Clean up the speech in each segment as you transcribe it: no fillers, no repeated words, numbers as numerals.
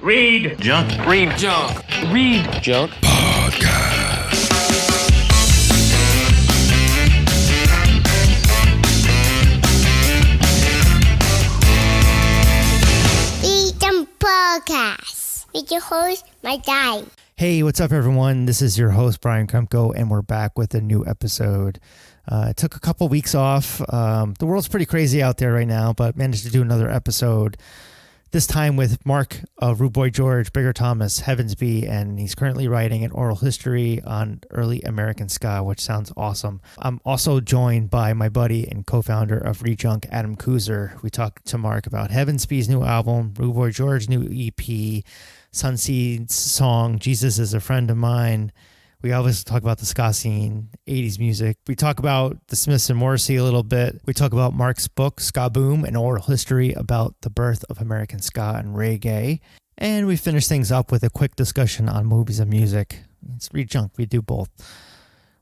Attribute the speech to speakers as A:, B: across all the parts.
A: Read Junk. Read Junk. Read Junk Podcast.
B: Read Junk Podcast with your host, my guy.
C: Hey, what's up, everyone? This is your host, Brian Kremko, and we're back with a new episode. It took a couple weeks off. The world's pretty crazy out there right now, but managed to do another episode. This time with Marc Rude Boy George, Bigger Thomas, Heavensbee, and he's currently writing an oral history on early American ska, which sounds awesome. I'm also joined by my buddy and co-founder of ReadJunk, Adam Kuzer. We talked to Marc about Heavensbee's new album, Rude Boy George's new EP, Sunseed's song, Jesus is a Friend of Mine. We always talk about the ska scene, 80s music. We talk about the Smiths and Morrissey a little bit. We talk about Marc's book, Ska Boom, an oral history about the birth of American ska and reggae. And we finish things up with a quick discussion on movies and music. It's ReadJunk. We do both.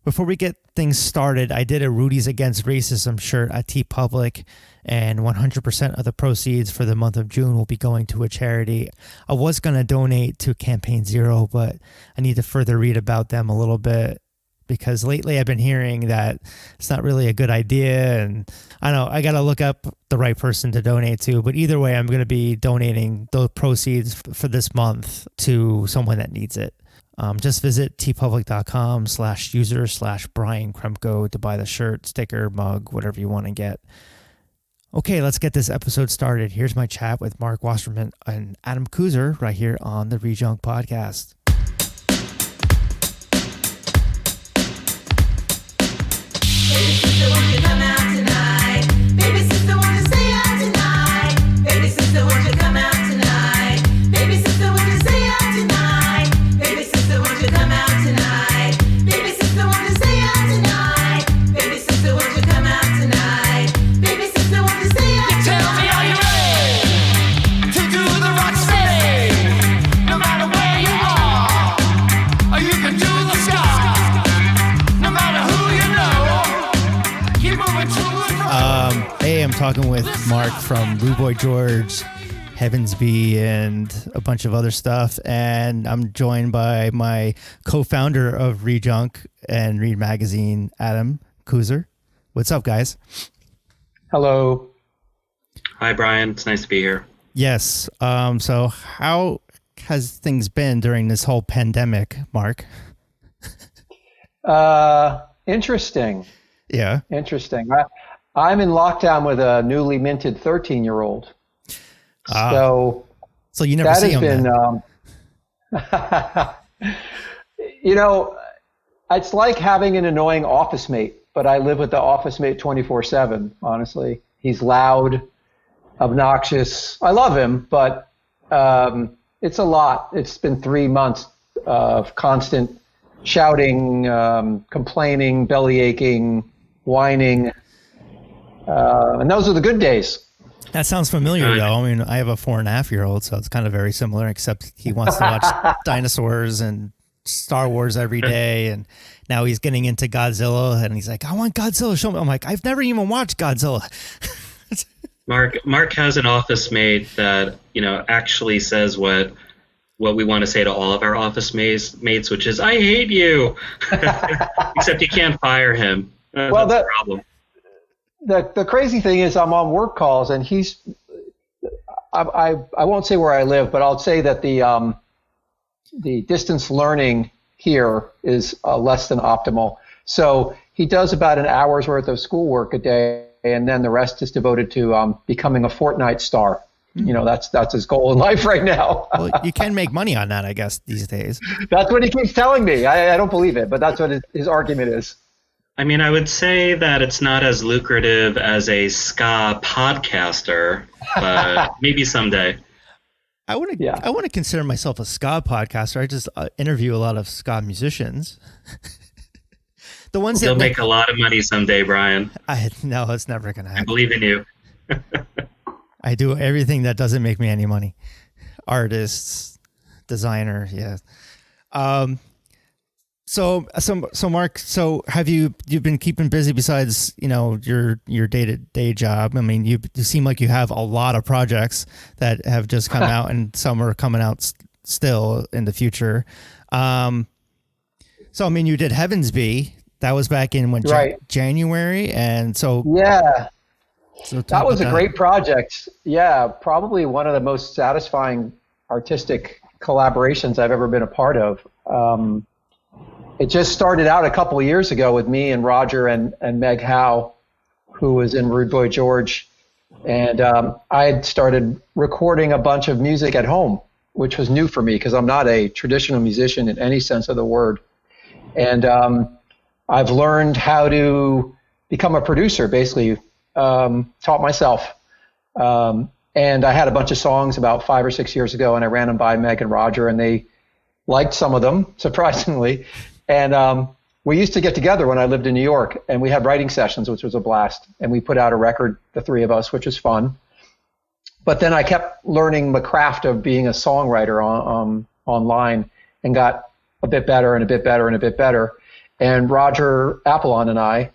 C: Before we get things started, I did a Rudy's Against Racism shirt at TeePublic, and 100% of the proceeds for the month of June will be going to a charity. I was going to donate to Campaign Zero, but I need to further read about them a little bit because lately I've been hearing that it's not really a good idea, and I know I got to look up the right person to donate to, but either way, I'm going to be donating those proceeds for this month to someone that needs it. Just visit tpublic.com/user/Brian Kremko to buy the shirt, sticker, mug, whatever you want to get. Okay, let's get this episode started. Here's my chat with Marc Wasserman and Adam Kuzer right here on the ReadJunk Podcast.
D: Baby sister, won't you come out tonight? Baby sister, won't you stay out tonight? Baby sister, won't you come out tonight? Baby sister, won't you stay out tonight? Baby sister, won't you come out tonight? Baby sister, won't you stay out tonight? Baby sister, won't you come out tonight? Baby sister, won't you stay out tonight?
A: Tell me, are you ready to do the rock steady? No matter where you are, or you can do the ska. No matter who you know, keep moving to and from.
C: Hey, I'm talking with Marc from Rude Boy George, Heavensbee, and a bunch of other stuff. And I'm joined by my co-founder of ReadJunk and Read Magazine, Adam Kuzer. What's up, guys?
E: Hello.
F: Hi, Brian. It's nice to be here.
C: Yes. So how has things been during this whole pandemic, Marc?
E: Interesting.
C: Yeah.
E: Interesting. I'm in lockdown with a newly minted 13-year-old. So
C: you never
E: that
C: see
E: has
C: him
E: been, it's like having an annoying office mate, but I live with the office mate 24/7, honestly. He's loud, obnoxious. I love him, but it's a lot. It's been 3 months of constant shouting, complaining, belly aching, whining. And those are the good days.
C: That sounds familiar, though. I mean, I have a 4.5-year-old, so it's kind of very similar, except he wants to watch dinosaurs and Star Wars every day. And now he's getting into Godzilla, and he's like, I want Godzilla. Show me. I'm like, I've never even watched Godzilla.
F: Marc has an office mate that, actually says what we want to say to all of our office mates, which is, I hate you. Except you can't fire him. That's the problem.
E: The crazy thing is I'm on work calls, and I won't say where I live, but I'll say that the distance learning here is less than optimal. So he does about an hour's worth of schoolwork a day, and then the rest is devoted to becoming a Fortnite star. That's his goal in life right now.
C: Well, you can make money on that, I guess, these days.
E: That's what he keeps telling me. I don't believe it, but that's what his argument is.
F: I mean, I would say that it's not as lucrative as a ska podcaster, but maybe someday.
C: I want to consider myself a ska podcaster. I just interview a lot of ska musicians. The ones
F: You'll make a lot of money someday, Brian.
C: No, it's never going to happen.
F: I believe in you.
C: I do everything that doesn't make me any money. Artists, designer, yeah. So Mark, so have you've been keeping busy besides, your day-to-day job? I mean, you seem like you have a lot of projects that have just come out and some are coming out still in the future. So, I mean, you did Heavensbee. That was back in January. And so,
E: yeah,
C: so
E: that was a great project. Yeah. Probably one of the most satisfying artistic collaborations I've ever been a part of. It just started out a couple of years ago with me and Roger and Meg Howe, who was in Rude Boy George. And I had started recording a bunch of music at home, which was new for me because I'm not a traditional musician in any sense of the word. And I've learned how to become a producer, basically taught myself. And I had a bunch of songs about 5 or 6 years ago, and I ran them by Meg and Roger, and they liked some of them, surprisingly. And we used to get together when I lived in New York, and we had writing sessions, which was a blast. And we put out a record, the three of us, which was fun. But then I kept learning the craft of being a songwriter online and got a bit better and a bit better and a bit better. And Roger Apollon and I,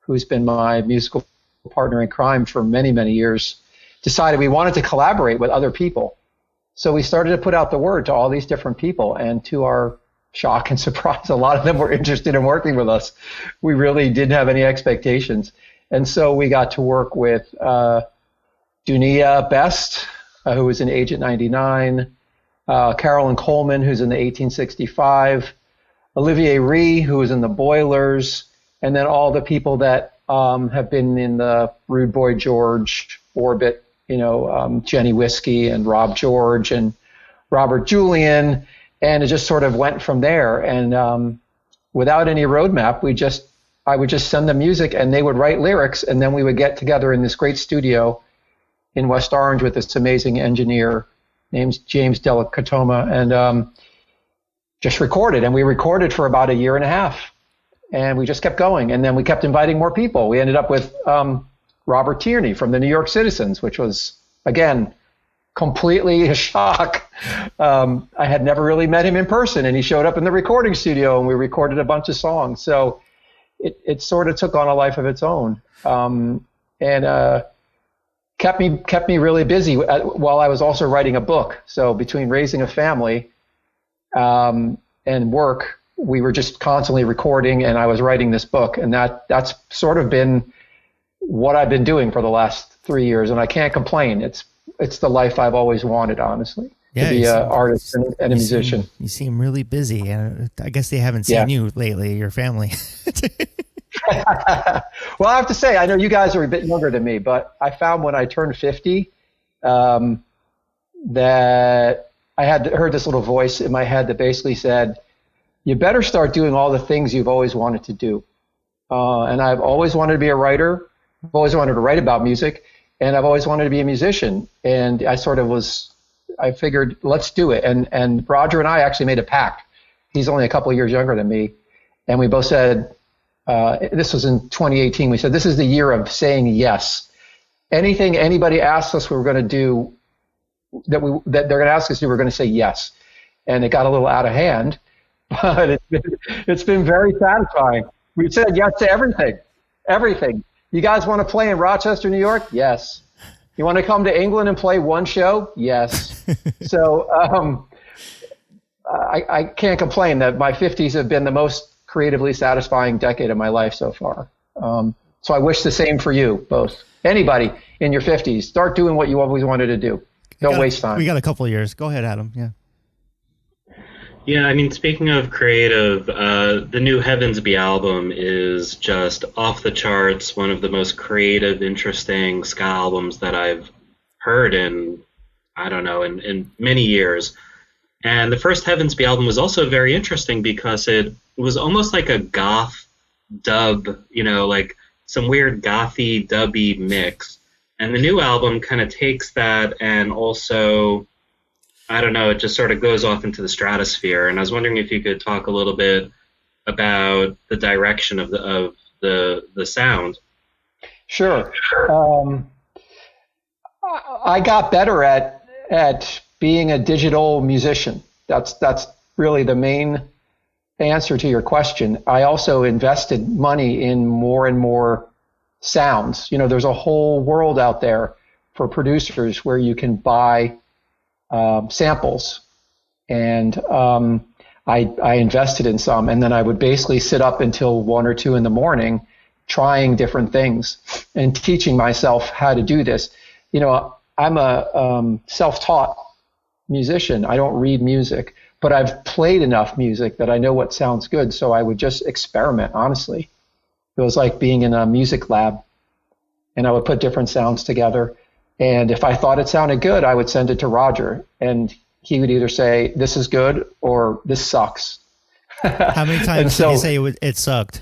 E: who's been my musical partner in crime for many, many years, decided we wanted to collaborate with other people. So we started to put out the word to all these different people, and to our shock and surprise, a lot of them were interested in working with us. We really didn't have any expectations. And so we got to work with Dunia Best, who was in Agent 99, Carolyn Coleman, who's in the 1865, Olivier Ree, who was in the Boilers, and then all the people that have been in the Rude Boy George orbit, Jenny Whiskey and Rob George and Robert Julian, and it just sort of went from there. And without any roadmap, I would just send them music, and they would write lyrics, and then we would get together in this great studio in West Orange with this amazing engineer named James Delacatoma, and just recorded. And we recorded for about a year and a half, and we just kept going. And then we kept inviting more people. We ended up with Robert Tierney from the New York Citizens, which was, again, completely a shock. I had never really met him in person, and he showed up in the recording studio, and we recorded a bunch of songs. So it sort of took on a life of its own, and kept me really busy while I was also writing a book. So between raising a family and work, we were just constantly recording, and I was writing this book, and that's sort of been what I've been doing for the last 3 years, and I can't complain. It's the life I've always wanted, honestly, to be an artist and a musician.
C: You seem really busy, and I guess they haven't seen you lately, your family.
E: Well, I have to say, I know you guys are a bit younger than me, but I found when I turned 50 that I had heard this little voice in my head that basically said, you better start doing all the things you've always wanted to do. And I've always wanted to be a writer. I've always wanted to write about music, and I've always wanted to be a musician. And I figured, let's do it. And Roger and I actually made a pact. He's only a couple of years younger than me. And we both said, this was in 2018, we said, this is the year of saying yes. Anything anybody asks us we're going to do, that they're going to ask us to do, we're going to say yes. And it got a little out of hand, but it's been very satisfying. We've said yes to everything. You guys want to play in Rochester, New York? Yes. You want to come to England and play one show? Yes. So I can't complain that my 50s have been the most creatively satisfying decade of my life so far. So I wish the same for you both. Anybody in your 50s, start doing what you always wanted to do. Don't waste time.
C: We got a couple of years. Go ahead, Adam. Yeah.
F: Yeah, I mean, speaking of creative, the new Heavensbee album is just off the charts, one of the most creative, interesting ska albums that I've heard in many years. And the first Heavensbee album was also very interesting because it was almost like a goth dub, like some weird gothy, dubby mix. And the new album kind of takes that and also, it just sort of goes off into the stratosphere. And I was wondering if you could talk a little bit about the direction of the sound.
E: Sure. I got better at being a digital musician. That's really the main answer to your question, I also invested money in more and more sounds. There's a whole world out there for producers where you can buy samples, and I invested in some, and then I would basically sit up until 1 or 2 in the morning trying different things and teaching myself how to do this. I'm a self-taught musician. I don't read music, but I've played enough music that I know what sounds good, so I would just experiment, honestly. It was like being in a music lab, and I would put different sounds together. And if I thought it sounded good, I would send it to Roger, and he would either say, this is good, or this sucks.
C: How many times did he say it sucked?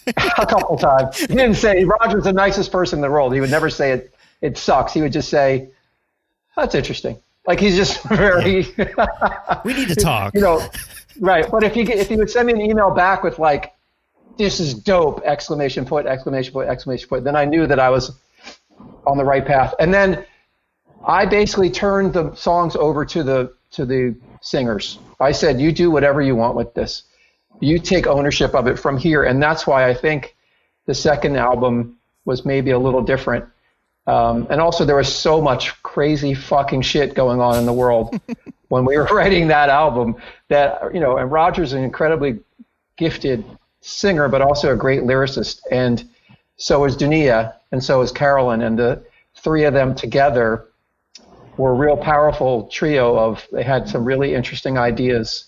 E: A couple times. He didn't say, Roger's the nicest person in the world. He would never say it sucks. He would just say, that's interesting. Like, he's just very...
C: We need to talk.
E: Right. But if he would send me an email back with like, this is dope, exclamation point, exclamation point, exclamation point, then I knew that I was on the right path. And then I basically turned the songs over to the singers. I said, you do whatever you want with this. You take ownership of it from here. And that's why I think the second album was maybe a little different. And also there was so much crazy fucking shit going on in the world when we were writing that album that, and Roger's an incredibly gifted singer, but also a great lyricist. And so is Dunia, and so is Carolyn. And the three of them together were a real powerful trio they had some really interesting ideas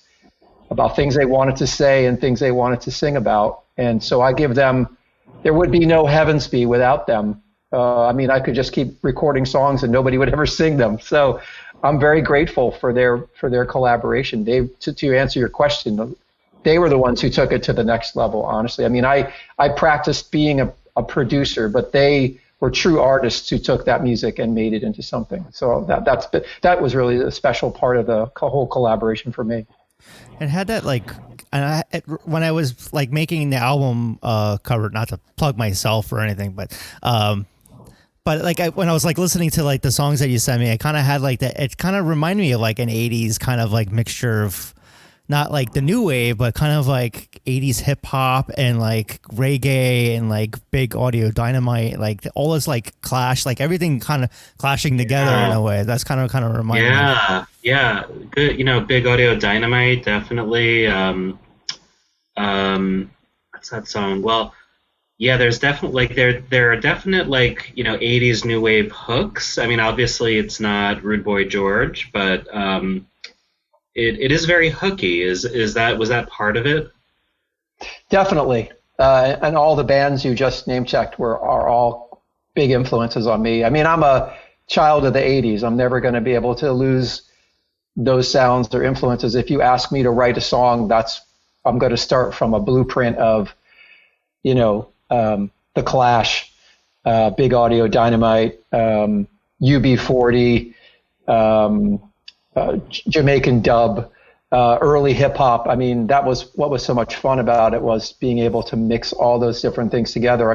E: about things they wanted to say and things they wanted to sing about. And so I give them, there would be no Heavensbee without them. I could just keep recording songs and nobody would ever sing them. So I'm very grateful for their collaboration. To answer your question, they were the ones who took it to the next level, honestly. I practiced being a producer, but they were true artists who took that music and made it into something. So that was really a special part of the whole collaboration for me.
C: And had that when I was like making the album cover, not to plug myself or anything, but when I was like listening to like the songs that you sent me, I kind of had like that. It kind of reminded me of like an 80s kind of like mixture of not like the new wave, but kind of like 80s hip hop and like reggae and like Big Audio Dynamite, like all this like clash, like everything kind of clashing together in a way. That's kind of reminding me.
F: Yeah. Good. Big Audio Dynamite, definitely. What's that song? Well, yeah, there's definitely there are definite 80s new wave hooks. Obviously it's not Rude Boy George, but it is very hooky. Was that part of it?
E: Definitely. And all the bands you just name checked are all big influences on me. I'm a child of the 80s. I'm never going to be able to lose those sounds or influences. If you ask me to write a song, I'm going to start from a blueprint of, The Clash, Big Audio Dynamite, UB40, Jamaican dub, early hip hop. That was what was so much fun about it, was being able to mix all those different things together.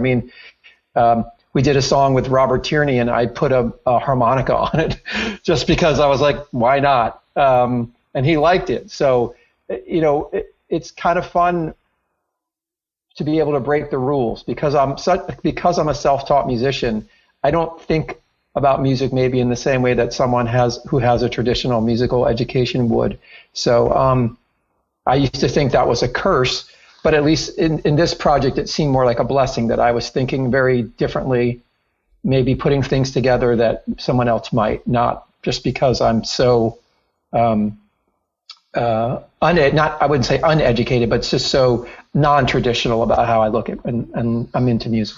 E: We did a song with Robert Tierney, and I put a harmonica on it just because I was like, why not? And he liked it. So, it's kind of fun to be able to break the rules because I'm a self-taught musician. I don't think about music maybe in the same way that someone who has a traditional musical education would. So I used to think that was a curse, but at least in this project, it seemed more like a blessing that I was thinking very differently, maybe putting things together that someone else might not, just because I'm so, I wouldn't say uneducated, but it's just so non-traditional about how I look at and I'm into music.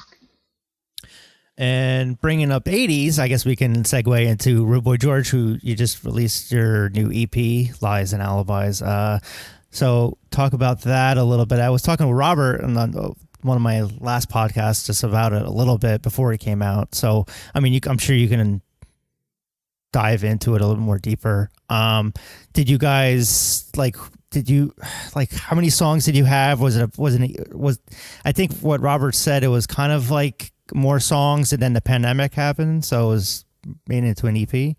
C: And bringing up 80s, I guess we can segue into Rude Boy George, who you just released your new EP, Lies and Alibis. So talk about that a little bit. I was talking with Robert on one of my last podcasts just about it a little bit before it came out. So, I'm sure you can dive into it a little more deeper. Did you guys how many songs did you have? I think what Robert said, it was kind of like more songs and then the pandemic happened, so it was made into an EP.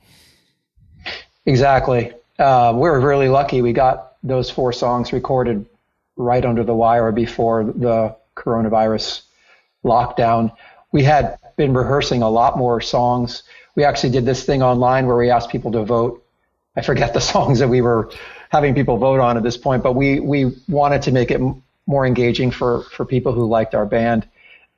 E: Exactly. We were really lucky. We got those 4 songs recorded right under the wire before the coronavirus lockdown. We had been rehearsing a lot more songs. We actually did this thing online where we asked people to vote. I forget the songs that we were having people vote on at this point, but we wanted to make it more engaging for people who liked our band.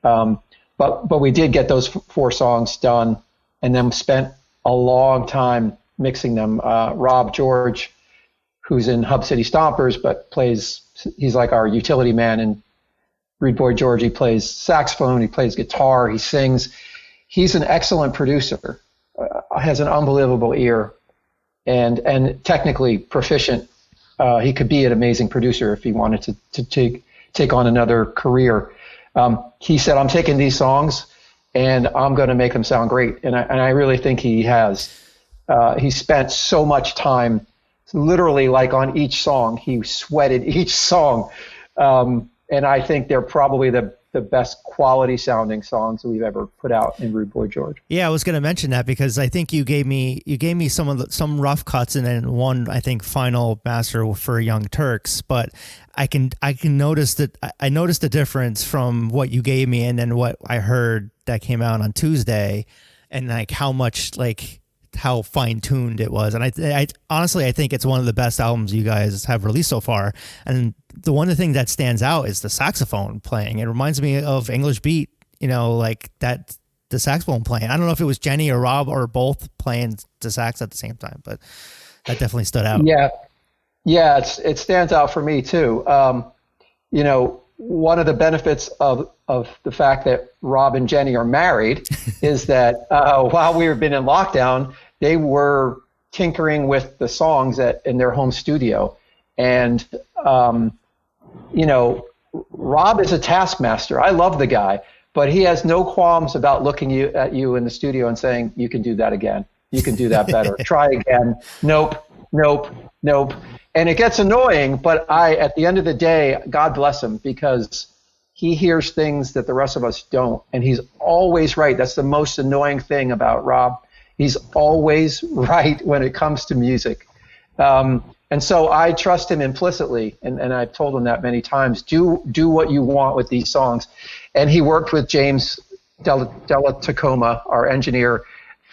E: But we did get those 4 songs done and then spent a long time mixing them. Rob George, who's in Hub City Stompers, but he's like our utility man in Rude Boy George. He plays saxophone, he plays guitar, he sings. He's an excellent producer, has an unbelievable ear, and technically proficient. He could be an amazing producer if he wanted to take on another career. He said, I'm taking these songs and I'm going to make them sound great. And I really think he has. He spent so much time, literally like on each song. He sweated each song. And I think they're probably the best quality sounding songs we've ever put out in Rude Boy George.
C: Yeah, I was going to mention that because I think you gave me some rough cuts and then one, I think, final master for Young Turks, but I can notice that I noticed the difference from what you gave me and then what I heard that came out on Tuesday, and like how fine-tuned it was. And I honestly, I think it's one of the best albums you guys have released so far. And the one thing that stands out is the saxophone playing. It reminds me of English Beat, like that, the saxophone playing. I don't know if it was Jenny or Rob or both playing the sax at the same time, but that definitely stood out.
E: Yeah, it stands out for me too. One of the benefits of the fact that Rob and Jenny are married is that while we've been in lockdown, they were tinkering with the songs in their home studio. And, Rob is a taskmaster. I love the guy, but he has no qualms about looking at you in the studio and saying, you can do that again. You can do that better. Try again. Nope. And it gets annoying, but at the end of the day, God bless him, because he hears things that the rest of us don't. And he's always right. That's the most annoying thing about Rob. He's always right when it comes to music. And so I trust him implicitly, and I've told him that many times. Do what you want with these songs. And he worked with James Della Tacoma, our engineer,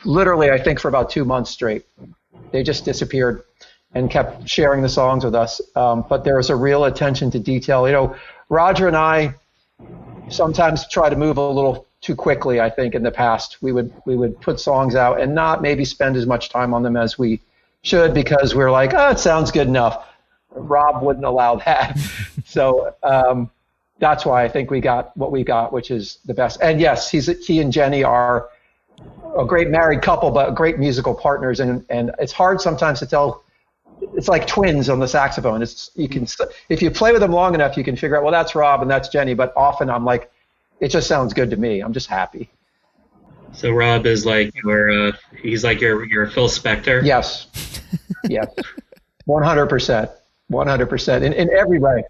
E: literally, I think, for about 2 months straight. They just disappeared and kept sharing the songs with us. But there was a real attention to detail. Roger and I sometimes try to move a little too quickly, I think, in the past. We would put songs out and not maybe spend as much time on them as we should, because we're like, it sounds good enough. Rob wouldn't allow that. So that's why I think we got what we got, which is the best. And yes, he and Jenny are a great married couple, but great musical partners. And it's hard sometimes to tell. It's like twins on the saxophone. If you play with them long enough, you can figure out, well, that's Rob and that's Jenny. But often I'm like, it just sounds good to me. I'm just happy.
F: So Rob is like he's like your Phil Spector.
E: Yes. 100%. In every way.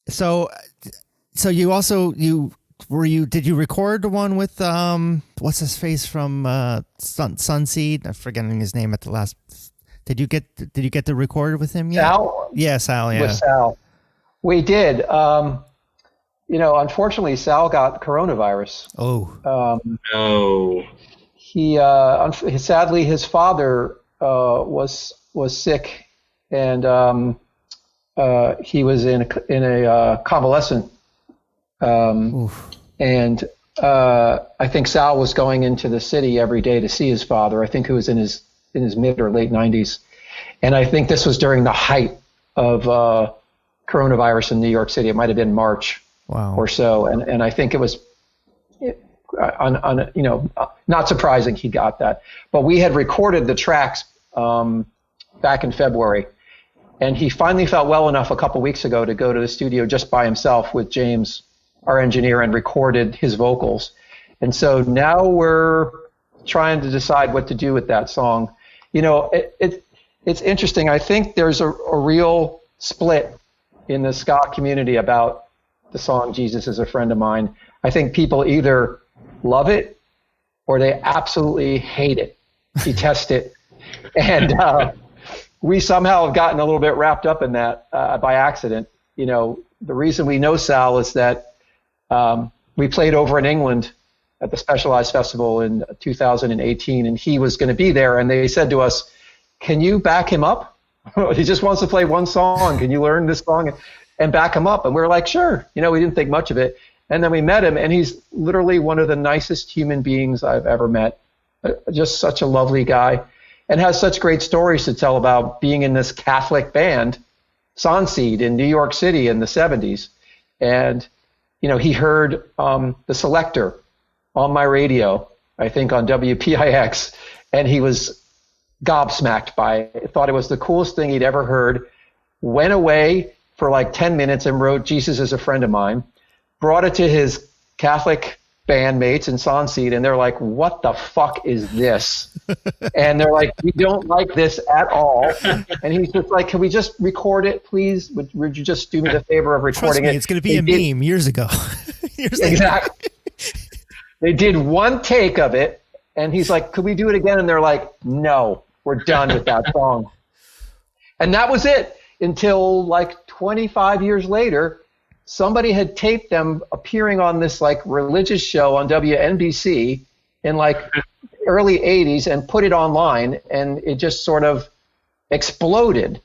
C: So you also did you record the one with what's his face from Sunseed? I'm forgetting his name at the last. Did you get to record with him yet?
E: Sal?
C: Yeah, Sal. Yeah.
E: With Sal, we did. Unfortunately, Sal got coronavirus.
C: Oh.
F: No.
E: He sadly, his father was sick, and he was in a convalescent. And I think Sal was going into the city every day to see his father. I think he was in his mid or late 90s, and I think this was during the height of coronavirus in New York City. It might have been March.
C: Wow.
E: Or so, and I think it was, not surprising he got that. But we had recorded the tracks back in February, and he finally felt well enough a couple weeks ago to go to the studio just by himself with James, our engineer, and recorded his vocals. And so now we're trying to decide what to do with that song. It's interesting. I think there's a real split in the ska community about the song Jesus is a Friend of Mine. I think people either love it or they absolutely hate it, detest it. And we somehow have gotten a little bit wrapped up in that by accident. You know, the reason we know Sal is that we played over in England at the Specialized Festival in 2018, and he was going to be there, and they said to us, can you back him up? He just wants to play one song. Can you learn this song and back him up? And we were like, sure. You know, we didn't think much of it. And then we met him, and he's literally one of the nicest human beings I've ever met. Just such a lovely guy, and has such great stories to tell about being in this Catholic band, Sonseed, in New York City in the 70s. And, you know, he heard The Selector on my radio, I think on WPIX, and he was gobsmacked by it, thought it was the coolest thing he'd ever heard, went away for like 10 minutes and wrote Jesus is a Friend of Mine, brought it to his Catholic bandmates in Sonseed, and they're like, what the fuck is this? And they're like, we don't like this at all. And he's just like, can we just record it, please? Would you just do me the favor of recording it?
C: It's going to be a meme years ago.
E: Exactly. They did one take of it, and he's like, could we do it again? And they're like, no, we're done with that song. And that was it until like 25 years later, somebody had taped them appearing on this like religious show on WNBC in like early 80s and put it online, and it just sort of exploded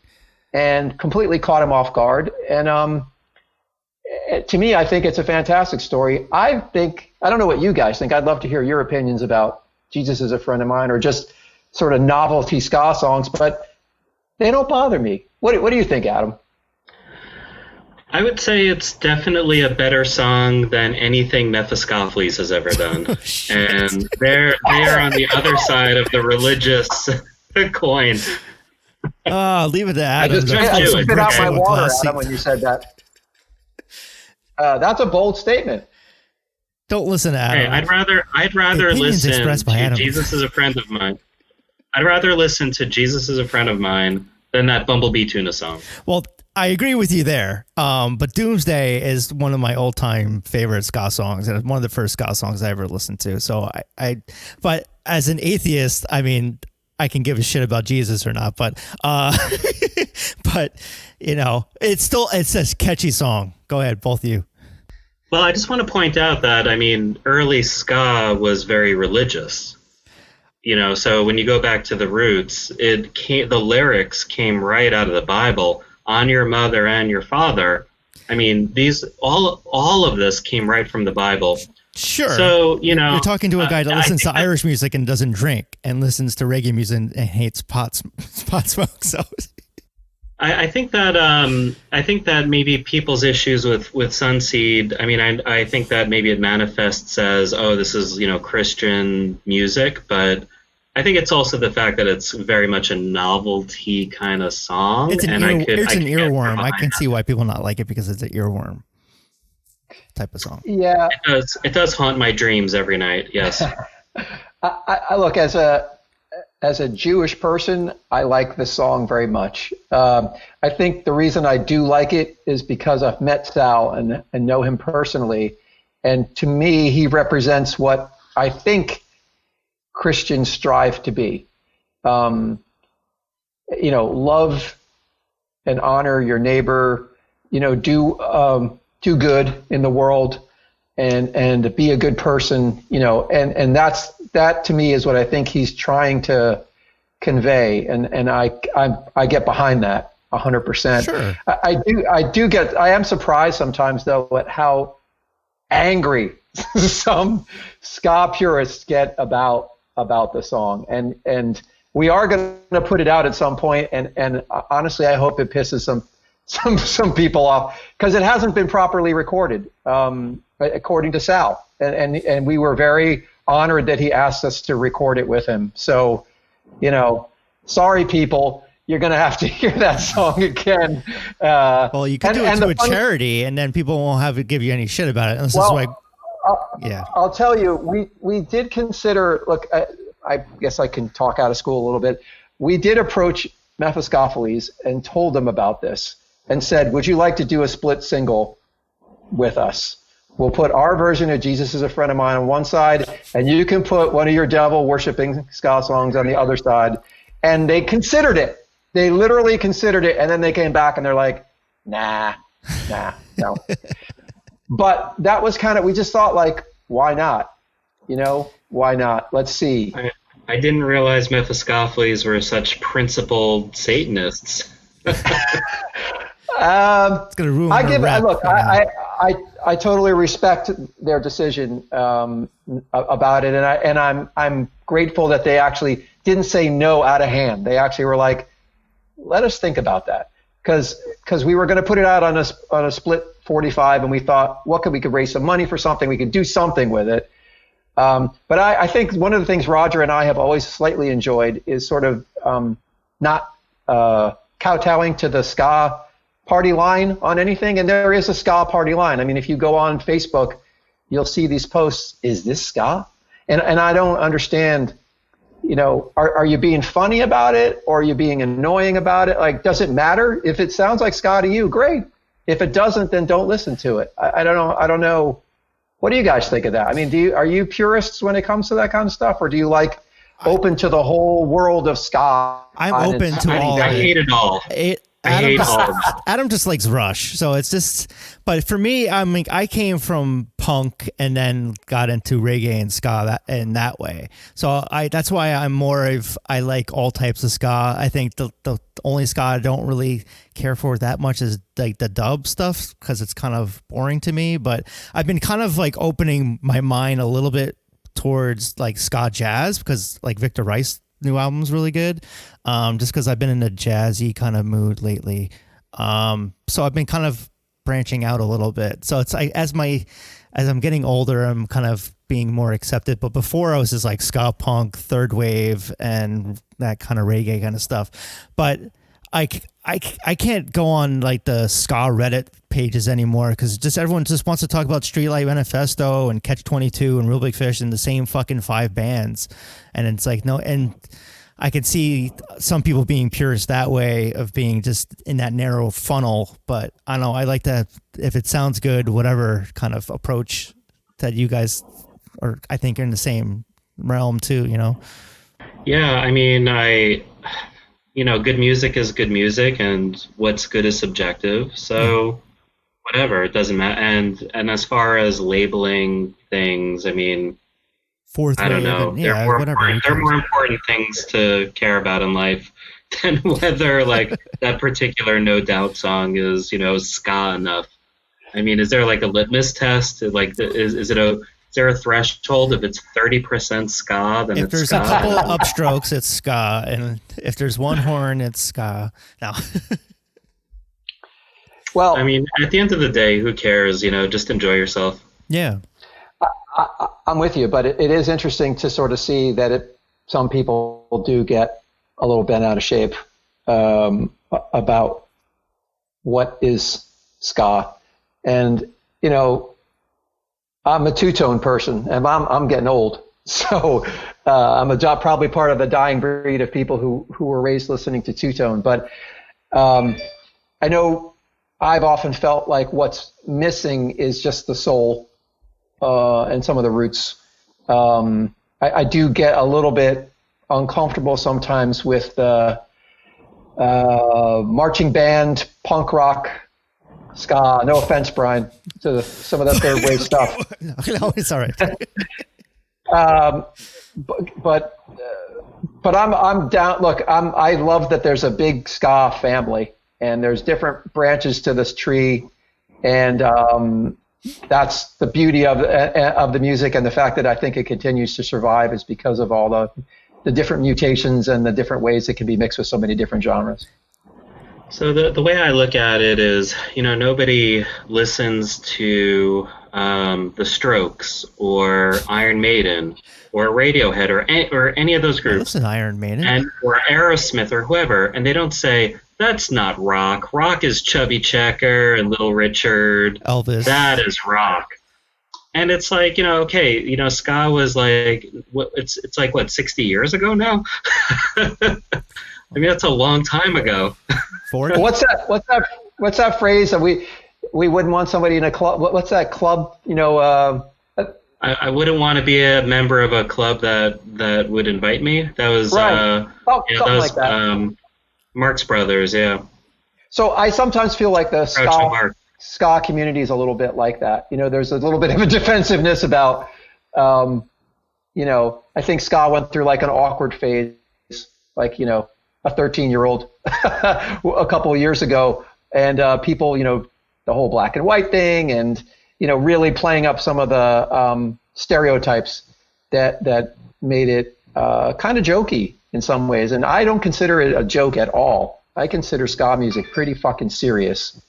E: and completely caught him off guard. And to me, I think it's a fantastic story. I don't know what you guys think. I'd love to hear your opinions about Jesus is a Friend of Mine, or just sort of novelty ska songs, but they don't bother me. What do you think, Adam?
F: I would say it's definitely a better song than anything Mephistopheles has ever done. And they are on the other side of the religious coin.
C: Oh, leave it to Adam.
E: I just spit out my water, Adam, when you said that. That's a bold statement.
C: Don't listen to Adam.
F: Hey, I'd rather listen to Jesus is a Friend of Mine. I'd rather listen to Jesus is a Friend of Mine than that Bumblebee Tuna song. Well,
C: I agree with you there. But Doomsday is one of my all-time favorite ska songs, and it's one of the first ska songs I ever listened to. So but as an atheist, I mean, I can give a shit about Jesus or not, but you know, it's a catchy song. Go ahead, both of you.
F: Well, I just want to point out that, I mean, early ska was very religious. You know, so when you go back to the roots, the lyrics came right out of the Bible. On your mother and your father. I mean, all of this came right from the Bible.
C: Sure.
F: So, you know,
C: you're talking to a guy that listens to Irish music and doesn't drink, and listens to reggae music and hates pot smoke. So,
F: I think that maybe people's issues with Sunseed. I mean, I think that maybe it manifests as, oh, this is, you know, Christian music, but I think it's also the fact that it's very much a novelty kind of song.
C: It's an earworm. I can see why people not like it, because it's an earworm type of song.
E: Yeah,
F: it does haunt my dreams every night. Yes.
E: I look, as a Jewish person, I like this song very much. I think the reason I do like it is because I've met Sal and know him personally, and to me, he represents what I think Christians strive to be. You know, love and honor your neighbor, you know, do good in the world, and be a good person, you know, and that to me is what I think he's trying to convey, and I get behind that 100%. Sure. I am surprised sometimes though at how angry some ska purists get about the song, and we are going to put it out at some point, and honestly I hope it pisses some people off, because it hasn't been properly recorded, according to Sal, and we were very honored that he asked us to record it with him. So, you know, sorry people, you're going to have to hear that song again.
C: Well, you can do it to a charity, and then people won't have to give you any shit about it. And this is why.
E: I'll tell you, we did consider, look, I guess I can talk out of school a little bit. We did approach Mephistopheles and told them about this and said, would you like to do a split single with us? We'll put our version of Jesus is a Friend of Mine on one side, and you can put one of your devil worshiping ska songs on the other side. And they considered it. They literally considered it, and then they came back and they're like, nah, no. But that was kind of, we just thought like, why not? Why not? Let's see.
F: I didn't realize Mephistopheles were such principled Satanists.
C: It's gonna ruin
E: I totally respect their decision about it, and I'm grateful that they actually didn't say no out of hand. They actually were like, let us think about that, because we were going to put it out on a split 45, and we thought, we could raise some money for something, we could do something with it. But I think one of the things Roger and I have always slightly enjoyed is sort of not kowtowing to the ska party line on anything. And there is a ska party line. I mean, if you go on Facebook, you'll see these posts, is this ska? And I don't understand, are you being funny about it, or are you being annoying about it? Like, does it matter? If it sounds like ska to you, great. If it doesn't, then don't listen to it. I don't know. What do you guys think of that? I mean, are you purists when it comes to that kind of stuff, or do you like open to the whole world of ska?
C: I'm open to all.
F: I hate it all.
C: Adam just likes Rush, so it's just. But for me, I came from punk and then got into reggae and ska that way. So that's why I like all types of ska. I think the only ska I don't really care for that much is like the dub stuff, because it's kind of boring to me. But I've been kind of like opening my mind a little bit towards like ska jazz, because like Victor Rice's new album's really good. Just because I've been in a jazzy kind of mood lately. So I've been kind of branching out a little bit. So it's like as I'm getting older, I'm kind of being more accepted. But before, I was just like ska punk, third wave, and that kind of reggae kind of stuff. But I can't go on like the ska Reddit pages anymore, because just everyone just wants to talk about Streetlight Manifesto and Catch 22 and Real Big Fish and the same fucking 5 bands. And it's like, no, and I could see some people being purists that way, of being just in that narrow funnel. But I don't know, I like that if it sounds good, whatever kind of approach that you guys are, I think, are in the same realm too,
F: Yeah, I mean, good music is good music, and what's good is subjective. So whatever, it doesn't matter. And as far as labeling things, I mean, I don't know. There are more important things to care about in life than whether like that particular No Doubt song is, ska enough. I mean, is there like a litmus test? Like, is there a threshold? If it's 30% ska, then
C: if there's
F: ska.
C: a couple upstrokes, it's ska, and if there's one horn, it's ska. No.
E: Well,
F: I mean, at the end of the day, who cares? Just enjoy yourself.
C: Yeah.
E: I'm with you, but it is interesting to sort of see that some people do get a little bent out of shape about what is ska. And, I'm a two-tone person, and I'm getting old. So I'm probably part of the dying breed of people who were raised listening to two-tone. But I know I've often felt like what's missing is just the soul and some of the roots. I do get a little bit uncomfortable sometimes with the marching band, punk rock, ska. No offense, Brian, to some of that third wave stuff.
C: No, it's all right.
E: But I'm down. Look, I love that there's a big ska family, and there's different branches to this tree, and that's the beauty of the music, and the fact that I think it continues to survive is because of all the different mutations and the different ways it can be mixed with so many different genres.
F: So the way I look at it is, nobody listens to the Strokes or Iron Maiden or Radiohead or any of those groups.
C: Listen, Iron Maiden.
F: Or Aerosmith or whoever, and they don't say, that's not rock. Rock is Chubby Checker and Little Richard.
C: Elvis.
F: That is rock. And it's like, okay, ska was like, it's like, 60 years ago now? I mean, that's a long time ago.
C: 40?
E: What's that phrase that we wouldn't want somebody in a club? What's that club?
F: I wouldn't want to be a member of a club that would invite me. That was
E: right. Something like that.
F: Marx Brothers, yeah.
E: So I sometimes feel like the
F: Groucho Marx.
E: ska community is a little bit like that. You know, there's a little bit of a defensiveness about, you know, I think ska went through like an awkward phase, like, you know, a 13-year-old a couple of years ago. And people, you know, the whole black and white thing and, you know, really playing up some of the stereotypes that made it kind of jokey in some ways. And I don't consider it a joke at all. I consider ska music pretty fucking serious.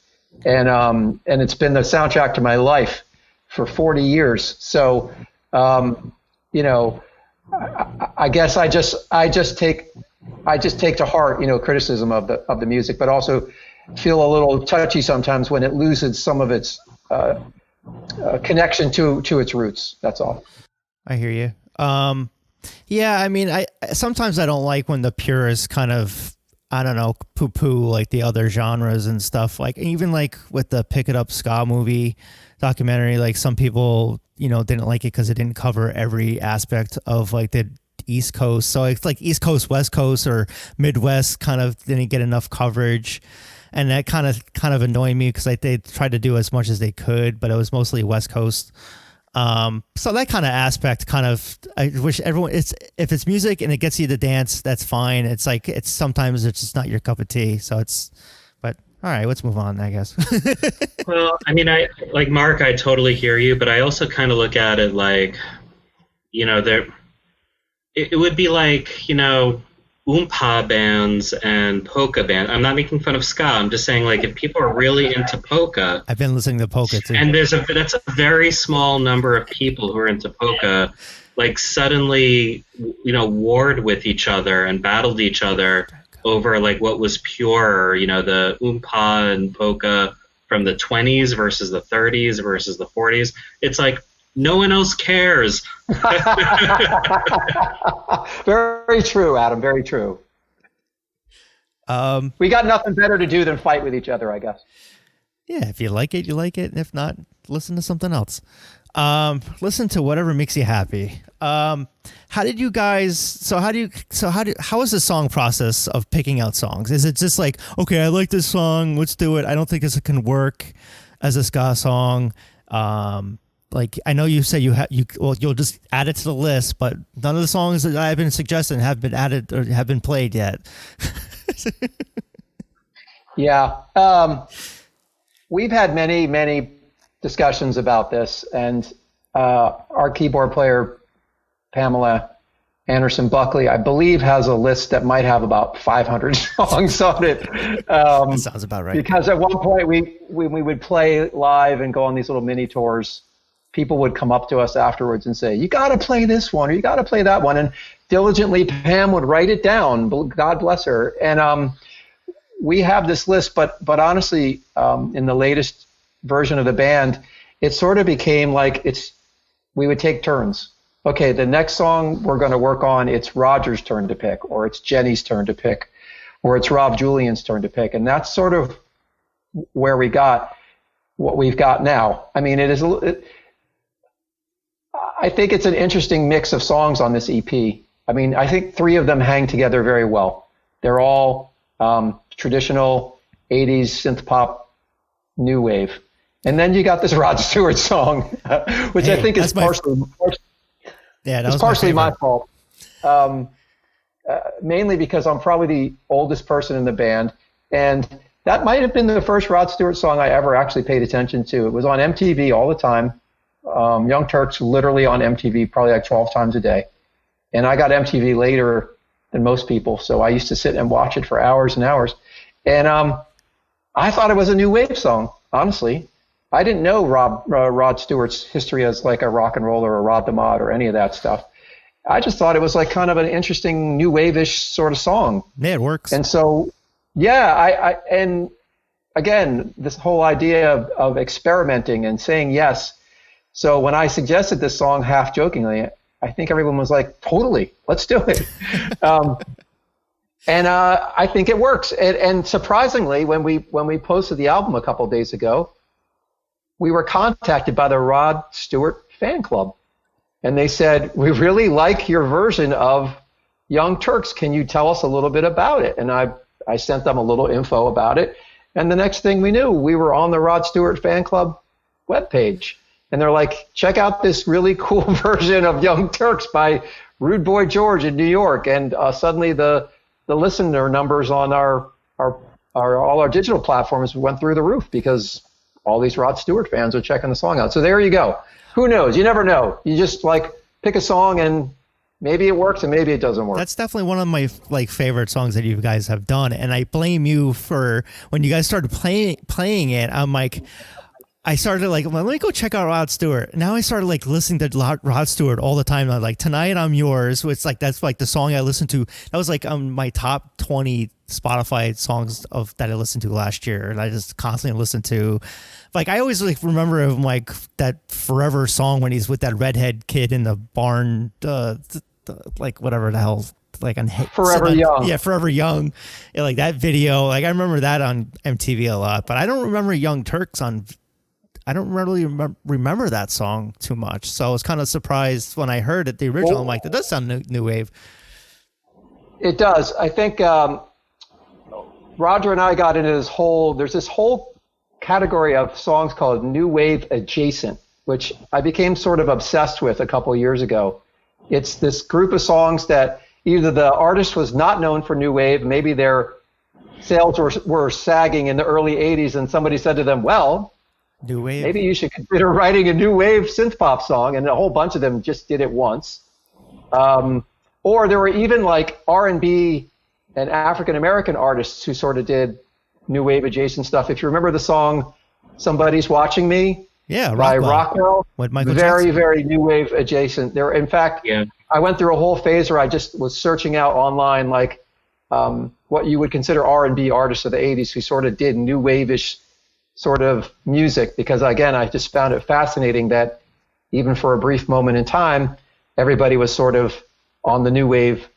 E: And it's been the soundtrack to my life for 40 years. So, you know, I guess I just take to heart, you know, criticism of the music, but also feel a little touchy sometimes when it loses some of its connection to its roots. That's all.
C: I hear you. Yeah, I mean, sometimes I don't like when the purists kind of, I don't know, poo-poo like the other genres and stuff. Like even like with the Pick It Up Ska movie documentary, like some people, you know, didn't like it because it didn't cover every aspect of like the East Coast. So it's like East Coast, West Coast, or Midwest kind of didn't get enough coverage. And that kind of annoyed me because like they tried to do as much as they could, but it was mostly West Coast. So that kind of aspect I wish everyone, if it's music and it gets you to dance, that's fine. It's like, sometimes it's just not your cup of tea. So but all right, let's move on, I guess.
F: Well, I mean, like Mark, I totally hear you, but I also kind of look at it like, you know, it would be like, you know, oompa bands and polka band. I'm not making fun of ska. I'm just saying, like, if people are really into polka,
C: I've been listening to polka too,
F: and that's a very small number of people who are into polka, like suddenly, you know, warred with each other and battled each other over like what was pure, you know, the oompa and polka from the 20s versus the 30s versus the 40s. It's like no one else cares.
E: Very true, Adam. Very true. We got nothing better to do than fight with each other, I guess.
C: Yeah, if you like it, you like it. And if not, listen to something else. Listen to whatever makes you happy. How did you guys, how is the song process of picking out songs? Is it just like, okay, I like this song, let's do it. I don't think this can work as a ska song. Like, I know you say you'll just add it to the list, but none of the songs that I've been suggesting have been added or have been played yet.
E: Yeah. We've had many discussions about this, and our keyboard player, Pamela Anderson Buckley, I believe, has a list that might have about 500 songs on it.
C: That sounds about right.
E: Because at one point, when we would play live and go on these little mini tours, people would come up to us afterwards and say, you got to play this one, or you got to play that one. And diligently, Pam would write it down. God bless her. And we have this list, but honestly, in the latest version of the band, it sort of became like we would take turns. Okay, the next song we're going to work on, it's Roger's turn to pick, or it's Jenny's turn to pick, or it's Rob Julian's turn to pick. And that's sort of where we got what we've got now. I mean, I think it's an interesting mix of songs on this EP. I mean, I think 3 of them hang together very well. They're all traditional 80s synth pop new wave. And then you got this Rod Stewart song, which I think is partially my fault. Mainly because I'm probably the oldest person in the band. And that might have been the first Rod Stewart song I ever actually paid attention to. It was on MTV all the time. Young Turks literally on MTV probably like 12 times a day. And I got MTV later than most people, so I used to sit and watch it for hours and hours. And I thought it was a new wave song, honestly. I didn't know Rod Stewart's history as like a rock and roller or Rod the Mod or any of that stuff. I just thought it was like kind of an interesting new wave-ish sort of song.
C: Yeah, it works.
E: And so, yeah, and again, this whole idea of experimenting and saying yes. So when I suggested this song half jokingly, I think everyone was like, totally, let's do it. And I think it works. And surprisingly, when we posted the album a couple of days ago, we were contacted by the Rod Stewart fan club. And they said, we really like your version of Young Turks. Can you tell us a little bit about it? And I I sent them a little info about it. And the next thing we knew, we were on the Rod Stewart fan club webpage. And they're like, check out this really cool version of Young Turks by Rude Boy George in New York. And suddenly the listener numbers on all our digital platforms went through the roof because all these Rod Stewart fans are checking the song out. So there you go. Who knows? You never know. You just like pick a song and maybe it works and maybe it doesn't work.
C: That's definitely one of my favorite songs that you guys have done. And I blame you for when you guys started playing it. I'm like, I started like, well, let me go check out Rod Stewart. Now I started like listening to Rod Stewart all the time. I'm like, Tonight I'm Yours. It's like, that's like the song I listened to. That was like my top 20 Spotify songs that I listened to last year. And I just constantly listened to, like, I always like remember him like that Forever song when he's with that redhead kid in the barn, like whatever the hell, like on
E: Forever Young.
C: Yeah, Forever Young. Yeah, like that video. Like I remember that on MTV a lot, but I don't remember Young Turks I don't really remember that song too much. So I was kind of surprised when I heard it, the original. I'm like, that does sound new wave.
E: It does. I think Roger and I got into there's this whole category of songs called new wave adjacent, which I became sort of obsessed with a couple of years ago. It's this group of songs that either the artist was not known for new wave, maybe their sales were sagging in the early 80s, and somebody said to them, well,
C: new wave.
E: Maybe you should consider writing a new wave synth pop song, and a whole bunch of them just did it once. Or there were even like R&B and African American artists who sort of did new wave adjacent stuff. If you remember the song "Somebody's Watching Me," by Rockwell, very new wave adjacent. There, in fact, I went through a whole phase where I just was searching out online like what you would consider R&B artists of the '80s who sort of did new wave-ish sort of music, because again, I just found it fascinating that even for a brief moment in time, everybody was sort of on the new wave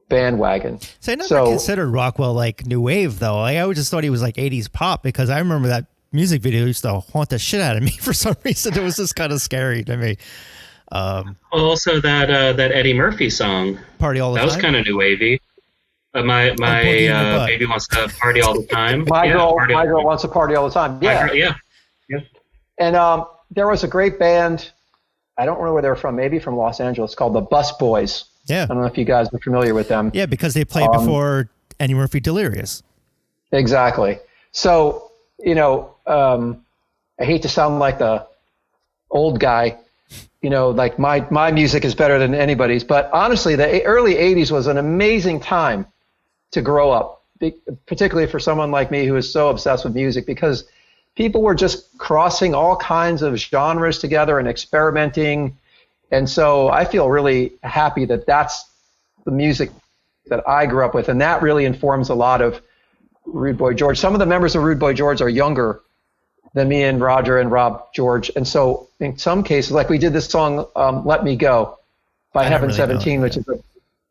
E: bandwagon.
C: So I never considered Rockwell like new wave though. I always just thought he was like 80s pop, because I remember that music video used to haunt the shit out of me for some reason. It was just kind of scary to me.
F: Also that Eddie Murphy song,
C: Party All the Time.
F: That was kind of new wavy. My baby wants to party all the time.
E: My girl wants to party all the time. Yeah. And there was a great band. I don't know where they're from. Maybe from Los Angeles, called the Bus Boys.
C: Yeah.
E: I don't know if you guys are familiar with them.
C: Yeah, because they played before Eddie Murphy Delirious.
E: Exactly. So I hate to sound like the old guy. Like my music is better than anybody's, but honestly, the early '80s was an amazing time to grow up, particularly for someone like me who is so obsessed with music, because people were just crossing all kinds of genres together and experimenting. And so I feel really happy that that's the music that I grew up with. And that really informs a lot of Rude Boy George. Some of the members of Rude Boy George are younger than me and Roger and Rob George. And so in some cases, like we did this song, Let Me Go by Heaven 17, which is a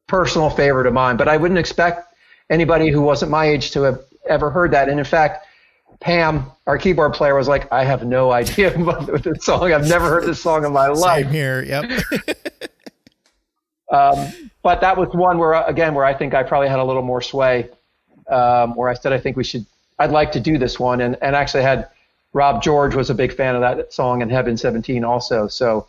E: personal favorite of mine. But I wouldn't expect anybody who wasn't my age to have ever heard that. And in fact, Pam, our keyboard player, was like, I have no idea about this song. I've never heard this song in my life.
C: Same here, yep.
E: But that was one where I think I probably had a little more sway, where I said, I'd like to do this one. And actually had Rob George was a big fan of that song, and Heaven 17 also. So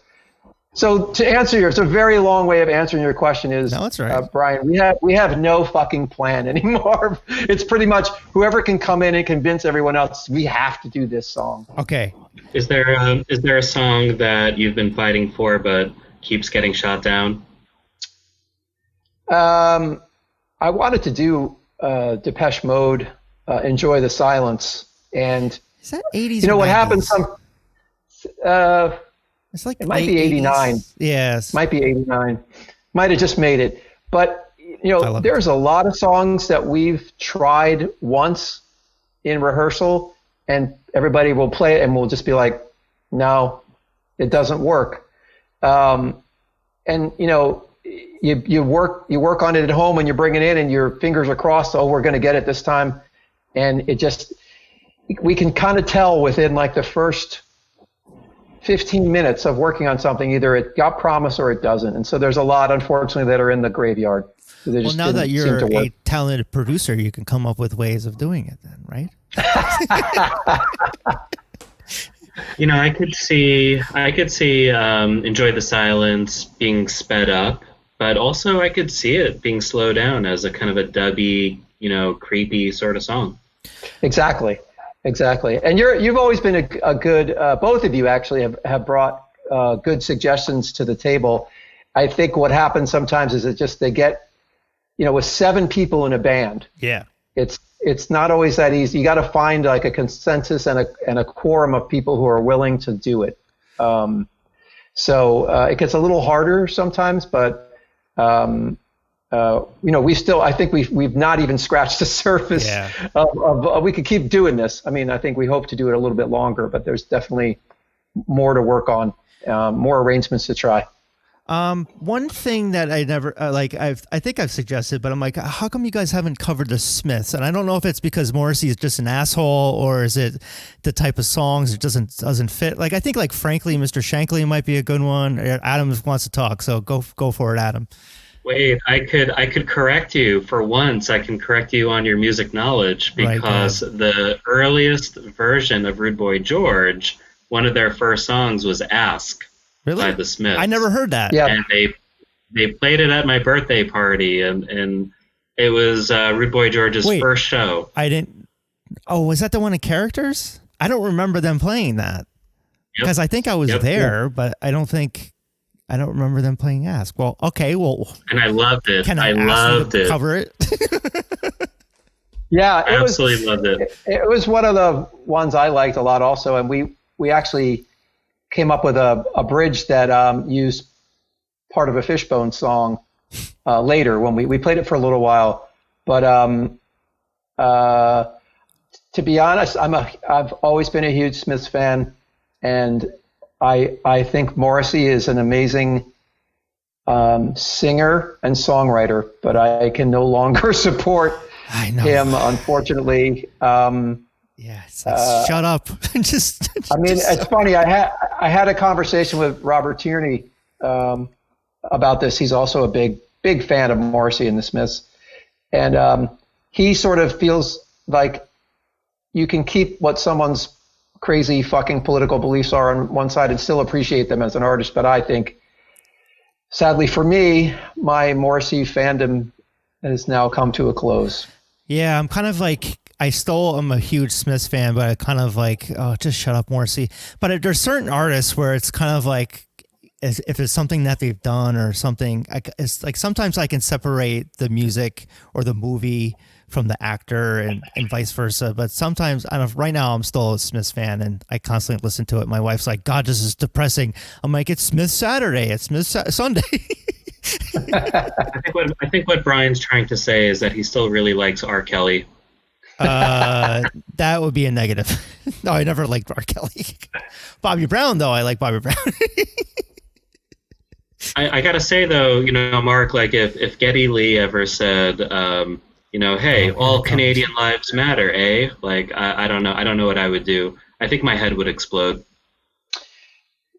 E: to answer it's a very long way of answering your question is,
C: no, that's right.
E: Brian, we have no fucking plan anymore. It's pretty much whoever can come in and convince everyone else we have to do this song.
C: Okay.
F: Is there a song that you've been fighting for but keeps getting shot down?
E: I wanted to do Depeche Mode, Enjoy the Silence, and
C: is that 80s?
E: You know what happens?
C: It's like
E: it might be 89.
C: 80s. Yes.
E: Might be 89. Might have just made it. But, there's a lot of songs that we've tried once in rehearsal, and everybody will play it and we'll just be like, no, it doesn't work. And, you work on it at home and you bring it in and your fingers are crossed, we're going to get it this time. And we can kind of tell within like the first 15 minutes of working on something. Either it got promised or it doesn't. And so there's a lot, unfortunately, that are in the graveyard. They
C: Well,
E: just
C: now that
E: didn't
C: you're
E: seem to work.
C: a talented producer, you can come up with ways of doing it then, right?
F: You know, I could see Enjoy the Silence being sped up, but also I could see it being slowed down as a kind of a dubby, you know, creepy sort of song.
E: Exactly. And you've always been a good, both of you actually have brought good suggestions to the table. I think what happens sometimes is they get, you know, with 7 people in a band.
C: Yeah.
E: It's not always that easy. You got to find like a consensus and a quorum of people who are willing to do it. So it gets a little harder sometimes, but you know, I think we've not even scratched the surface of we could keep doing this. I mean, I think we hope to do it a little bit longer, but there's definitely more to work on, more arrangements to try.
C: One thing that I never I think I've suggested, but I'm like, how come you guys haven't covered the Smiths? And I don't know if it's because Morrissey is just an asshole, or is it the type of songs it doesn't fit. Like I think like Frankly, Mr. Shankly might be a good one. Adam wants to talk, so go for it, Adam.
F: Wait, I could correct you for once. I can correct you on your music knowledge, because the earliest version of Rude Boy George, one of their first songs was Ask.
C: Really?
F: By the Smiths.
C: I never heard that.
E: Yeah.
F: And they played it at my birthday party, and it was Rude Boy George's first show.
C: I didn't. Oh, was that the one in Characters? I don't remember them playing that, because I think I was there, but I don't remember them playing Ask. Well, okay, well.
F: And I loved it.
C: Can I loved it. Cover it.
E: Yeah,
F: I absolutely loved it.
E: It was one of the ones I liked a lot also, and we actually came up with a bridge that used part of a Fishbone song later when we played it for a little while. But to be honest, I've always been a huge Smiths fan, and I think Morrissey is an amazing singer and songwriter, but I can no longer support him, unfortunately.
C: Yeah, it's like, shut up.
E: I mean, it's funny. I had a conversation with Robert Tierney about this. He's also a big fan of Morrissey and the Smiths, and he sort of feels like you can keep what someone's crazy fucking political beliefs are on one side and still appreciate them as an artist. But I think, sadly for me, my Morrissey fandom has now come to a close.
C: Yeah, I'm kind of like, I'm a huge Smiths fan, but I kind of like, oh, just shut up, Morrissey. But there's certain artists where it's kind of like, if it's something that they've done or something, it's like sometimes I can separate the music or the movie from the actor and vice versa. But sometimes, I don't know, right now I'm still a Smiths fan and I constantly listen to it. My wife's like, God, this is depressing. I'm like, it's Smiths Saturday. It's Smiths Sunday.
F: I think what Brian's trying to say is that he still really likes R. Kelly.
C: That would be a negative. No, I never liked R. Kelly. Bobby Brown, though, I like Bobby Brown.
F: I gotta say though, you know, Mark, like if Geddy Lee ever said, you know, hey, all Canadian lives matter, eh? Like I don't know what I would do. I think my head would explode.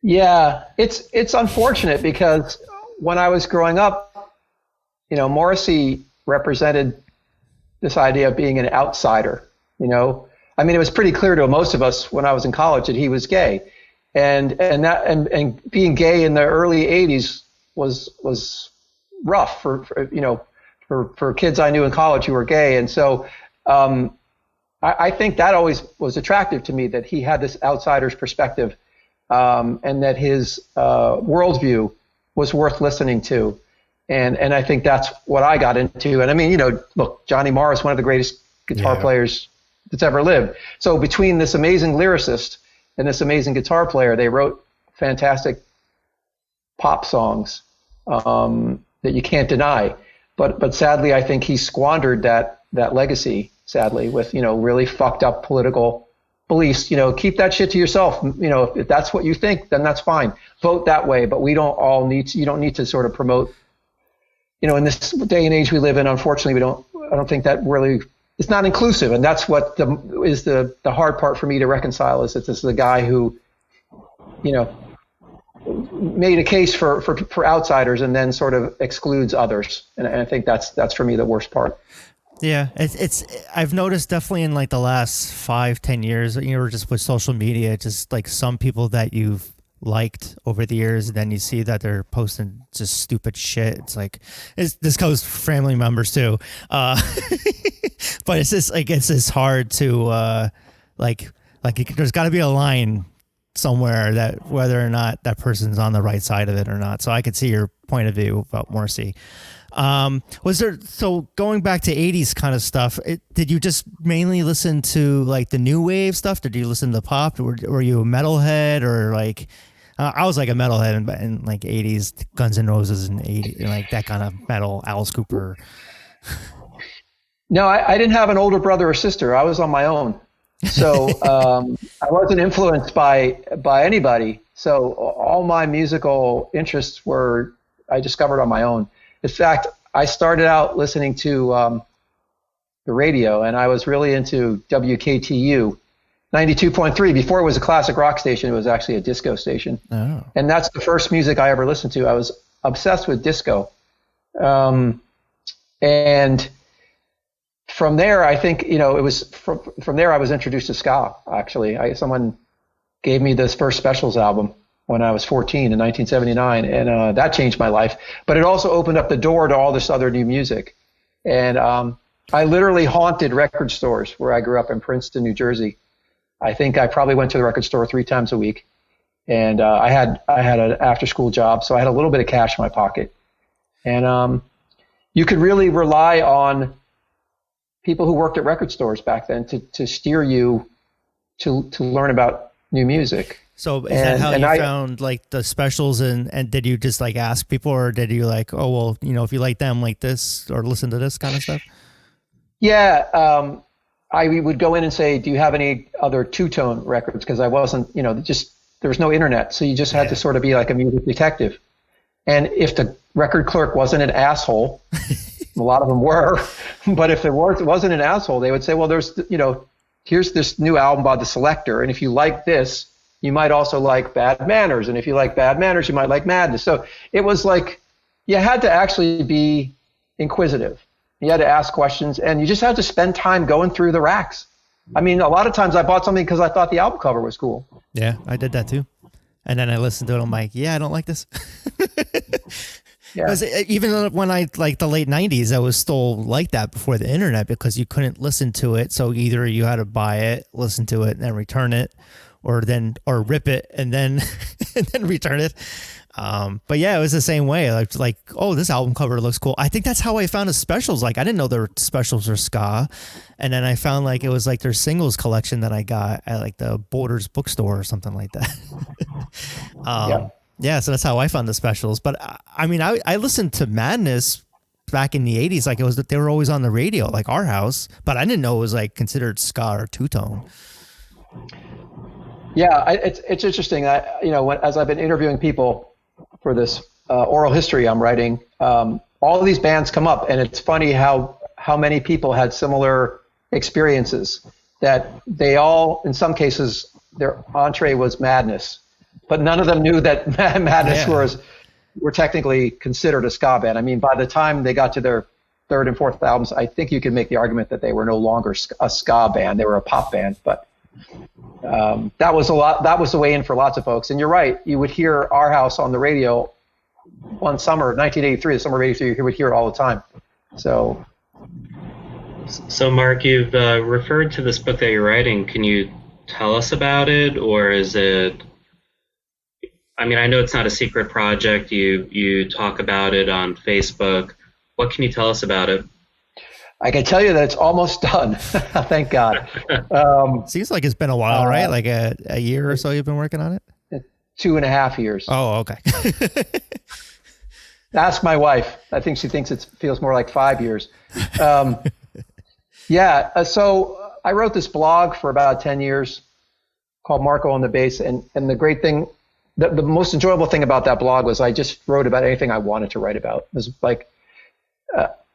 E: Yeah, it's unfortunate because when I was growing up, you know, Morrissey represented this idea of being an outsider, you know. I mean, it was pretty clear to most of us when I was in college that he was gay. And being gay in the early 80s was rough for kids I knew in college who were gay. And so I think that always was attractive to me, that he had this outsider's perspective, and that his worldview was worth listening to. And I think that's what I got into. And I mean, you know, look, Johnny Marr is one of the greatest guitar players that's ever lived. So between this amazing lyricist and this amazing guitar player, they wrote fantastic pop songs that you can't deny. But sadly, I think he squandered that legacy, sadly, with, you know, really fucked up political beliefs. You know, keep that shit to yourself. You know, if that's what you think, then that's fine. Vote that way. But we don't all need to, you don't need to sort of promote, you know, in this day and age we live in, unfortunately, I don't think that really, it's not inclusive. And that's what is the hard part for me to reconcile, is that this is a guy who made a case for outsiders and then sort of excludes others. And I think that's for me the worst part.
C: Yeah, it's I've noticed definitely in like the last 5-10 years, just with social media, just like some people that you've liked over the years, and then you see that they're posting just stupid shit. It's like this goes for family members too, but it's just like it's just hard to there's got to be a line somewhere that whether or not that person's on the right side of it or not. So I could see your point of view about Morrissey. So going back to 80s kind of stuff, did you just mainly listen to like the new wave stuff? Did you listen to pop? Were you a metalhead or like, I was like a metalhead in like 80s, Guns N' Roses and 80s, like that kind of metal, Alice Cooper.
E: No, I didn't have an older brother or sister. I was on my own. So I wasn't influenced by anybody. So all my musical interests I discovered on my own. In fact, I started out listening to the radio, and I was really into WKTU 92.3. Before it was a classic rock station, it was actually a disco station. Oh. And that's the first music I ever listened to. I was obsessed with disco. And from there, I think, it was from there I was introduced to ska, actually. Someone gave me this first Specials album when I was 14 in 1979, and that changed my life. But it also opened up the door to all this other new music. And I literally haunted record stores where I grew up in Princeton, New Jersey. I think I probably went to the record store 3 times a week. And I had an after-school job, so I had a little bit of cash in my pocket. And you could really rely on people who worked at record stores back then to steer you to learn about new music.
C: So is that how you found like the Specials and did you just like ask people, or did you like, oh, well, if you like them like this or listen to this kind of stuff?
E: Yeah. I would go in and say, do you have any other two-tone records? Because I wasn't, there was no internet. So you just had to sort of be like a music detective. And if the record clerk wasn't an asshole, a lot of them were, but if there wasn't an asshole, they would say, well, here's this new album by The Selector. And if you like this, you might also like Bad Manners. And if you like Bad Manners, you might like Madness. So it was like you had to actually be inquisitive. You had to ask questions, and you just had to spend time going through the racks. I mean, a lot of times I bought something because I thought the album cover was cool.
C: Yeah, I did that too. And then I listened to it. I'm like, yeah, I don't like this. Yeah. Even when like the late 90s, I was still like that before the internet because you couldn't listen to it. So either you had to buy it, listen to it, and then return it, or rip it and then and then return it. But yeah, it was the same way. Like, oh, this album cover looks cool. I think that's how I found the Specials. Like, I didn't know there were Specials or ska, and then I found like it was like their singles collection that I got at like the Borders bookstore or something like that. Yeah, so that's how I found the Specials. But I mean, I listened to Madness back in the 80s. Like they were always on the radio, like our house. But I didn't know it was like considered ska or two-tone.
E: Yeah, it's interesting. As I've been interviewing people for this oral history I'm writing, all of these bands come up, and it's funny how many people had similar experiences. That they all, in some cases, their entree was Madness. But none of them knew that Madness were technically considered a ska band. I mean, by the time they got to their third and fourth albums, I think you could make the argument that they were no longer a ska band; they were a pop band. But that was the way in for lots of folks. And you're right; you would hear our house on the radio one summer, 1983, the summer of '83. You would hear it all the time. So,
F: Mark, you've referred to this book that you're writing. Can you tell us about it, or is it? I mean, I know it's not a secret project. You talk about it on Facebook. What can you tell us about it?
E: I can tell you that it's almost done. Thank God.
C: Seems like it's been a while, right? Like a year or so you've been working on it? 2.5 years. Oh, okay.
E: Ask my wife. I think she thinks it feels more like 5 years. So I wrote this blog for about 10 years called Marco on the Bass. And the great thing, the most enjoyable thing about that blog was I just wrote about anything I wanted to write about. It was like,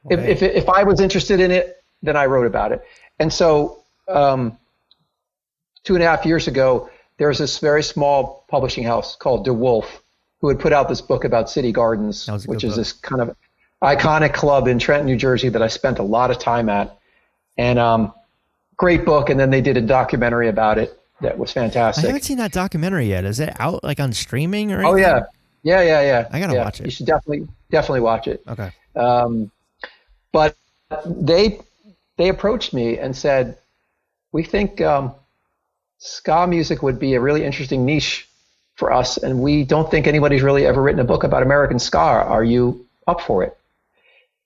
E: if I was interested in it, then I wrote about it. And so 2.5 years ago, there's this very small publishing house called DeWolf who had put out this book about city gardens, which is this kind of iconic club in Trenton, New Jersey that I spent a lot of time at. And great book. And then they did a documentary about it that was fantastic.
C: I haven't seen that documentary yet. Is it out like on streaming or anything?
E: Oh, yeah. Yeah.
C: I got to watch it.
E: You should definitely watch it.
C: Okay.
E: But they approached me and said, we think ska music would be a really interesting niche for us, and we don't think anybody's really ever written a book about American ska. Are you up for it?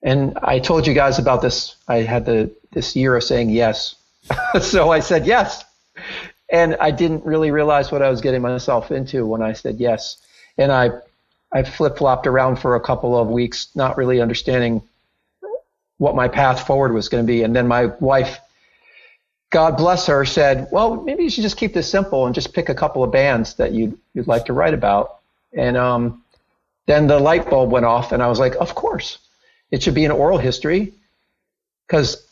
E: And I told you guys about this. I had this year of saying yes. So I said yes. And I didn't really realize what I was getting myself into when I said yes. And I flip-flopped around for a couple of weeks, not really understanding what my path forward was going to be. And then my wife, God bless her, said, well, maybe you should just keep this simple and just pick a couple of bands that you'd like to write about. And then the light bulb went off, and I was like, of course. It should be an oral history, because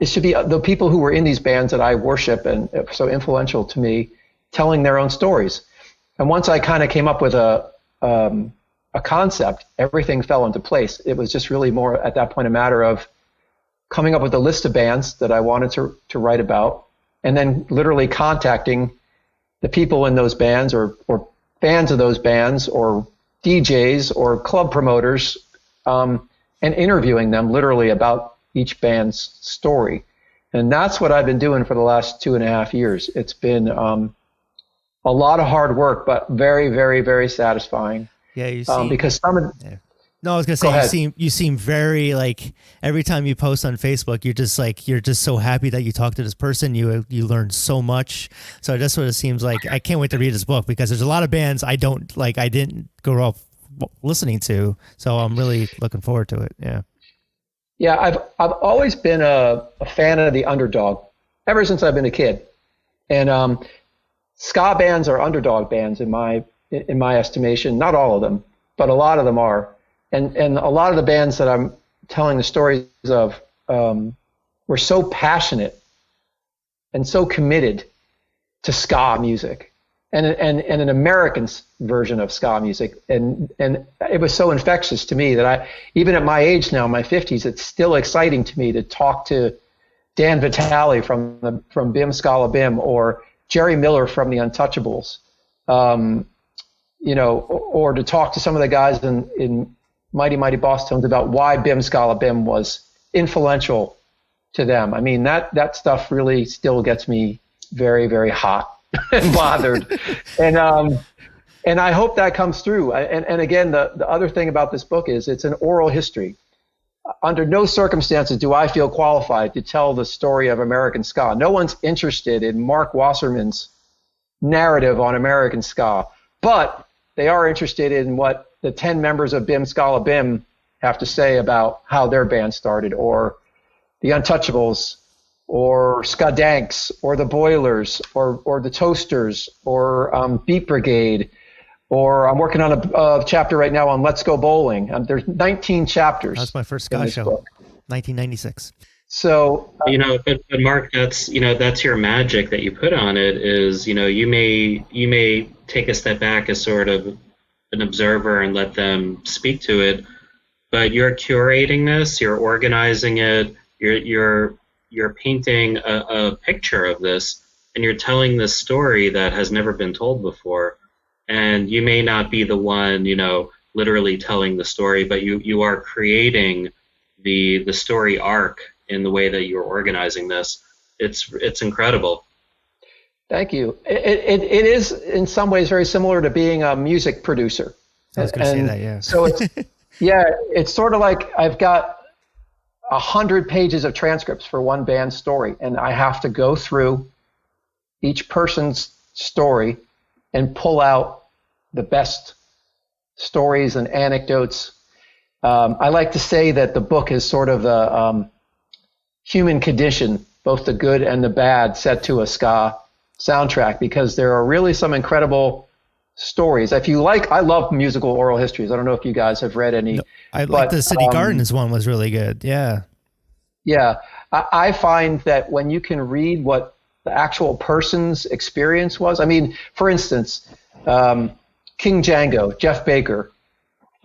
E: it should be the people who were in these bands that I worship and so influential to me telling their own stories. And once I kind of came up with a concept, everything fell into place. It was just really more at that point a matter of coming up with a list of bands that I wanted to write about, and then literally contacting the people in those bands or fans of those bands or DJs or club promoters, and interviewing them literally about each band's story. And that's what I've been doing for the last 2.5 years. It's been a lot of hard work, but very, very, very satisfying.
C: Yeah, you see.
E: Because some of
C: No, I was gonna say you seem very like every time you post on Facebook, you're just so happy that you talked to this person. You learned so much. So that's what it seems like. I can't wait to read this book, because there's a lot of bands I didn't grow up listening to. So I'm really looking forward to it. Yeah.
E: Yeah, I've always been a fan of the underdog ever since I've been a kid, and ska bands are underdog bands in my estimation. Not all of them, but a lot of them are. And a lot of the bands that I'm telling the stories of were so passionate and so committed to ska music and an American version of ska music. And it was so infectious to me that even at my age now, my 50s, it's still exciting to me to talk to Dan Vitale from Bim Scala Bim, or Jerry Miller from the Untouchables, or to talk to some of the guys in Mighty Mighty Boss Tones about why Bim Scala Bim was influential to them. I mean, that stuff really still gets me very, very hot and bothered. And I hope that comes through. And again, the other thing about this book is it's an oral history. Under no circumstances do I feel qualified to tell the story of American ska. No one's interested in Marc Wasserman's narrative on American ska, but they are interested in what the 10 members of Bim Scala Bim have to say about how their band started, or the Untouchables, or Skadanks, or the Boilers, or the Toasters, or Beat Brigade, or I'm working on a chapter right now on Let's Go Bowling. There's 19 chapters.
C: That's my first ska show, 1996.
E: So
F: but Mark, that's your magic that you put on it. Is you may take a step back as sort of an observer and let them speak to it, but you're curating this, you're organizing it, you're painting a picture of this, and you're telling this story that has never been told before. And you may not be the one, literally telling the story, but you are creating the story arc in the way that you're organizing this. It's incredible.
E: Thank you. It is in some ways very similar to being a music producer.
C: I was going to say that, yeah.
E: So it's sort of like I've got 100 pages of transcripts for one band's story, and I have to go through each person's story and pull out the best stories and anecdotes. I like to say that the book is sort of the human condition, both the good and the bad, set to a ska soundtrack, because there are really some incredible stories. If you like, I love musical oral histories. I don't know if you guys have read any.
C: No, I like the City Gardens one was really good. Yeah.
E: Yeah. I find that when you can read what the actual person's experience was. I mean, for instance, King Django, Jeff Baker,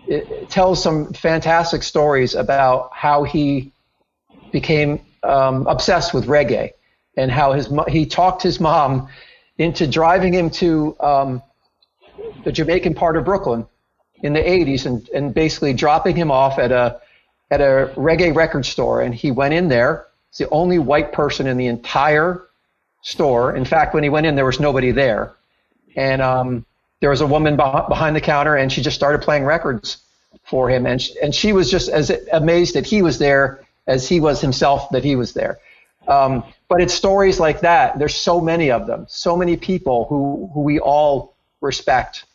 E: it tells some fantastic stories about how he became obsessed with reggae, and how he talked his mom into driving him to the Jamaican part of Brooklyn in the 80s and basically dropping him off at a reggae record store. And he went in there. It's the only white person in the entire store. In fact, when he went in, there was nobody there. And there was a woman behind the counter, and she just started playing records for him. And she was just as amazed that he was there as he was himself that he was there. But it's stories like that. There's so many of them, so many people who we all respect.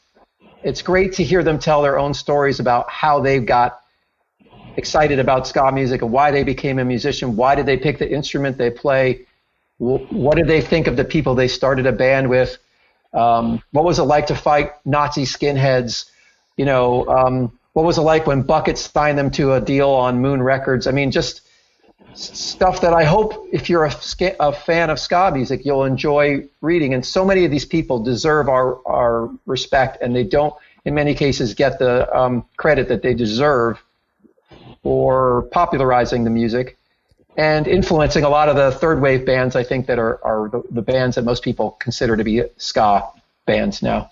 E: It's great to hear them tell their own stories about how they got excited about ska music and why they became a musician. Why did they pick the instrument they play? What did they think of the people they started a band with? What was it like to fight Nazi skinheads? What was it like when Bucket signed them to a deal on Moon Records? I mean, just stuff that I hope if you're a fan of ska music, you'll enjoy reading. And so many of these people deserve our respect, and they don't, in many cases, get the credit that they deserve for popularizing the music and influencing a lot of the third wave bands, I think, that are the bands that most people consider to be ska bands now.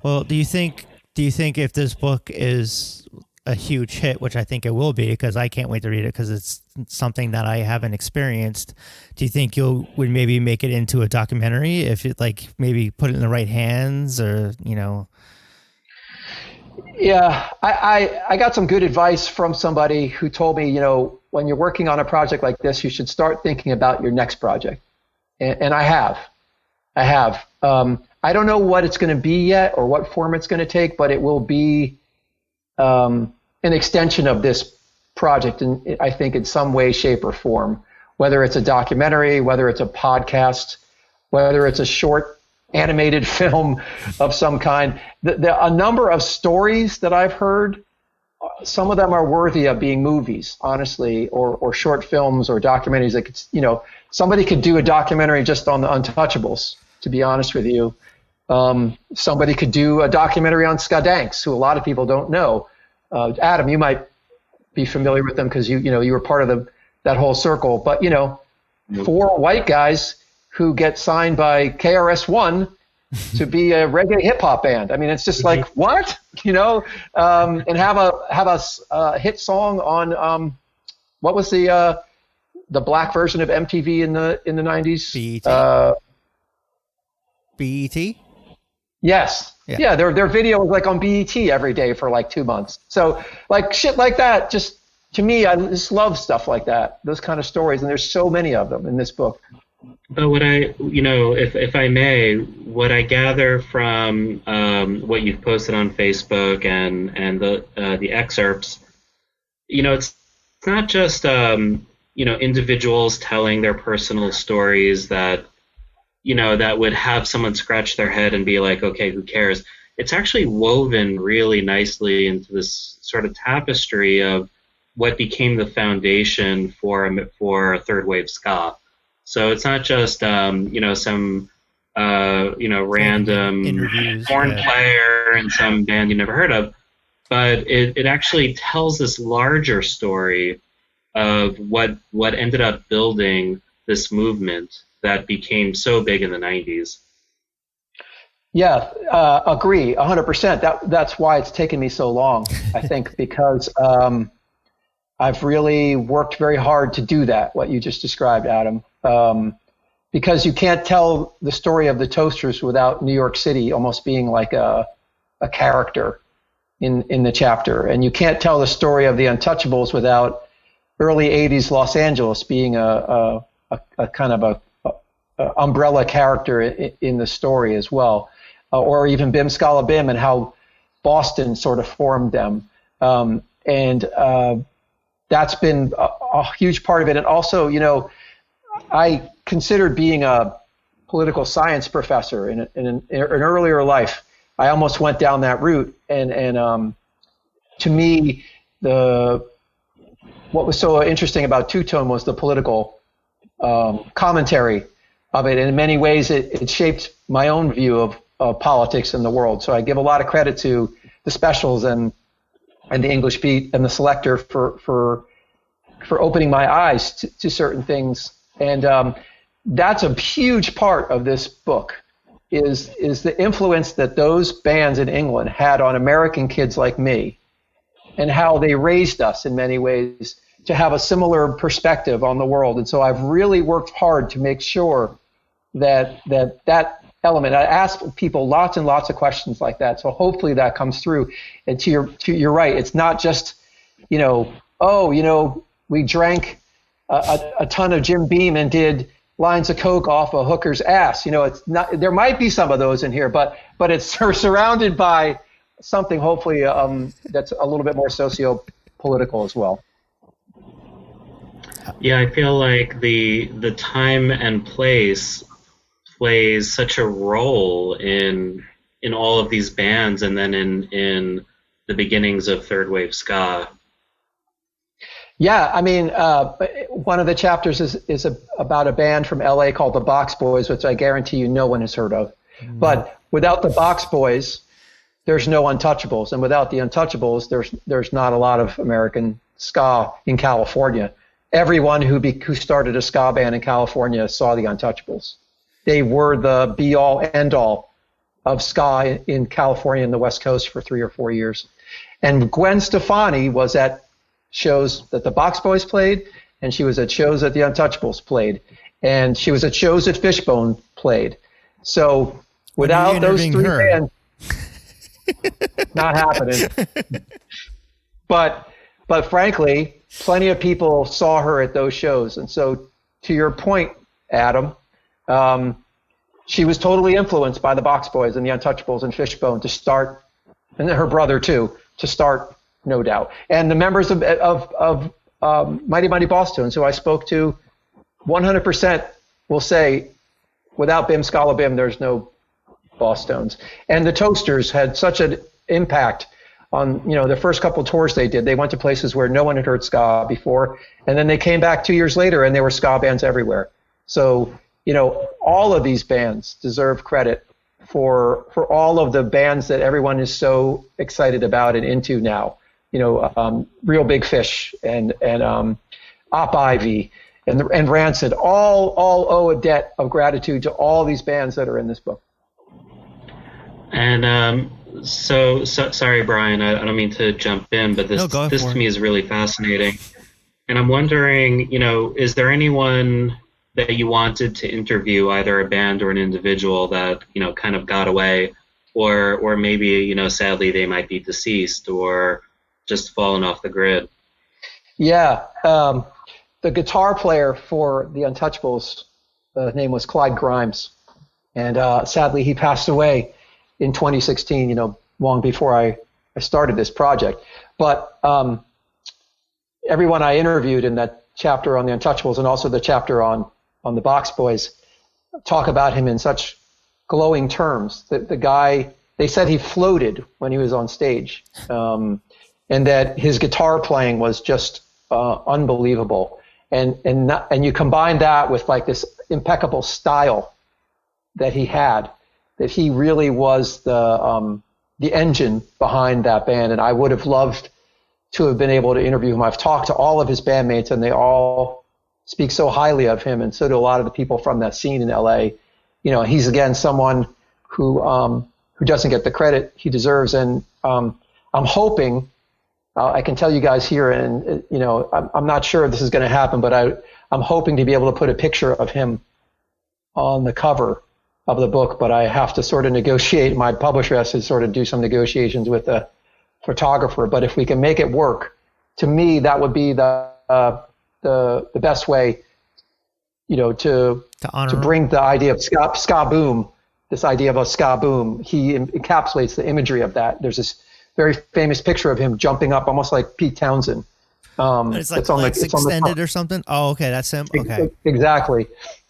C: Well, do you think if this book is a huge hit, which I think it will be, because I can't wait to read it because it's something that I haven't experienced, do you think would maybe make it into a documentary if it maybe put it in the right hands, or
E: Yeah, I got some good advice from somebody who told me, when you're working on a project like this, you should start thinking about your next project. And I have. I don't know what it's going to be yet or what form it's going to take, but it will be an extension of this project, and I think in some way, shape, or form, whether it's a documentary, whether it's a podcast, whether it's a short animated film of some kind. A number of stories that I've heard, some of them are worthy of being movies, honestly, or short films or documentaries. Somebody could do a documentary just on the Untouchables, to be honest with you. Somebody could do a documentary on Skadanks, who a lot of people don't know. Adam, you might be familiar with them because you were part of that whole circle. But 4 white guys who get signed by KRS-One to be a reggae hip hop band. I mean, it's just like, what? And have a hit song on what was the black version of MTV in the 90s?
C: BET.
E: Yes. Yeah. Their video was on BET every day for 2 months. So shit like that, just to me, I just love stuff like that, those kind of stories. And there's so many of them in this book.
F: But what if I may, what I gather from what you've posted on Facebook and the excerpts, it's not just individuals telling their personal stories that that would have someone scratch their head and be like, okay, who cares? It's actually woven really nicely into this sort of tapestry of what became the foundation for third wave ska. So it's not just some random horn player in some band you never heard of, but it actually tells this larger story of what ended up building this movement that became so big in the 90s.
E: Yeah, agree, 100%. That's why it's taken me so long, I think, because I've really worked very hard to do that, what you just described, Adam. Because you can't tell the story of the Toasters without New York City almost being like a character in the chapter. And you can't tell the story of the Untouchables without early 80s Los Angeles being a kind of a umbrella character in the story as well, or even Bim Scala Bim and how Boston sort of formed them, and that's been a huge part of it. And also, I considered being a political science professor in an earlier life. I almost went down that route, and to me, what was so interesting about Two Tone was the political commentary of it. And in many ways, it shaped my own view of politics in the world. So I give a lot of credit to the specials and the English Beat and the Selector for opening my eyes to certain things. And that's a huge part of this book is the influence that those bands in England had on American kids like me, and how they raised us in many ways to have a similar perspective on the world. And so I've really worked hard to make sure that element. I ask people lots and lots of questions like that. So hopefully that comes through. And you're right. It's not just, we drank a ton of Jim Beam and did lines of coke off a hooker's ass. It's not. There might be some of those in here, but it's surrounded by something hopefully that's a little bit more socio-political as well.
F: Yeah, I feel like the time and place plays such a role in all of these bands, and then in the beginnings of third wave ska.
E: Yeah, I mean, one of the chapters is about a band from LA called the Box Boys, which I guarantee you no one has heard of. Mm-hmm. But without the Box Boys, there's no Untouchables, and without the Untouchables, there's not a lot of American ska in California. Everyone who started a ska band in California saw the Untouchables. They were the be-all, end-all of ska in California and the West Coast for 3 or 4 years. And Gwen Stefani was at shows that the Box Boys played, and she was at shows that the Untouchables played, and she was at shows that Fishbone played. So without those three bands, not happening. But frankly, plenty of people saw her at those shows. And so to your point, Adam, she was totally influenced by the Box Boys and the Untouchables and Fishbone to start, and her brother too, to start, no doubt. And the members of Mighty Mighty Bosstones, who I spoke to, 100% will say, without Bim Scala Bim, there's no Bosstones. And the Toasters had such an impact on, the first couple of tours they did. They went to places where no one had heard ska before, and then they came back 2 years later and there were ska bands everywhere. So, all of these bands deserve credit for all of the bands that everyone is so excited about and into now. Real Big Fish and Op Ivy and Rancid all owe a debt of gratitude to all these bands that are in this book.
F: And so sorry, Brian, I don't mean to jump in, but this to me is really fascinating. And I'm wondering, is there anyone that you wanted to interview, either a band or an individual that, kind of got away, or maybe, sadly they might be deceased or just fallen off the grid? Yeah.
E: The guitar player for the Untouchables, his name was Clyde Grimes. And sadly he passed away in 2016, long before I started this project. But everyone I interviewed in that chapter on the Untouchables and also the chapter on the Box Boys talk about him in such glowing terms. That the guy, they said he floated when he was on stage, and that his guitar playing was just unbelievable. And you combine that with like this impeccable style that he had, that he really was the engine behind that band. And I would have loved to have been able to interview him. I've talked to all of his bandmates, and they all speak so highly of him, and so do a lot of the people from that scene in LA. He's again someone who doesn't get the credit he deserves, and I'm hoping I can tell you guys here, and I'm not sure if this is going to happen, but I'm hoping to be able to put a picture of him on the cover of the book, but I have to sort of negotiate. My publisher has to sort of do some negotiations with the photographer. But if we can make it work, to me, that would be the best way, to bring the idea of ska boom, this idea of a ska boom. He encapsulates the imagery of that. There's this very famous picture of him jumping up, almost like Pete Townsend.
C: It's like Legs Extended or something. Oh, okay, that's him. Okay,
E: exactly.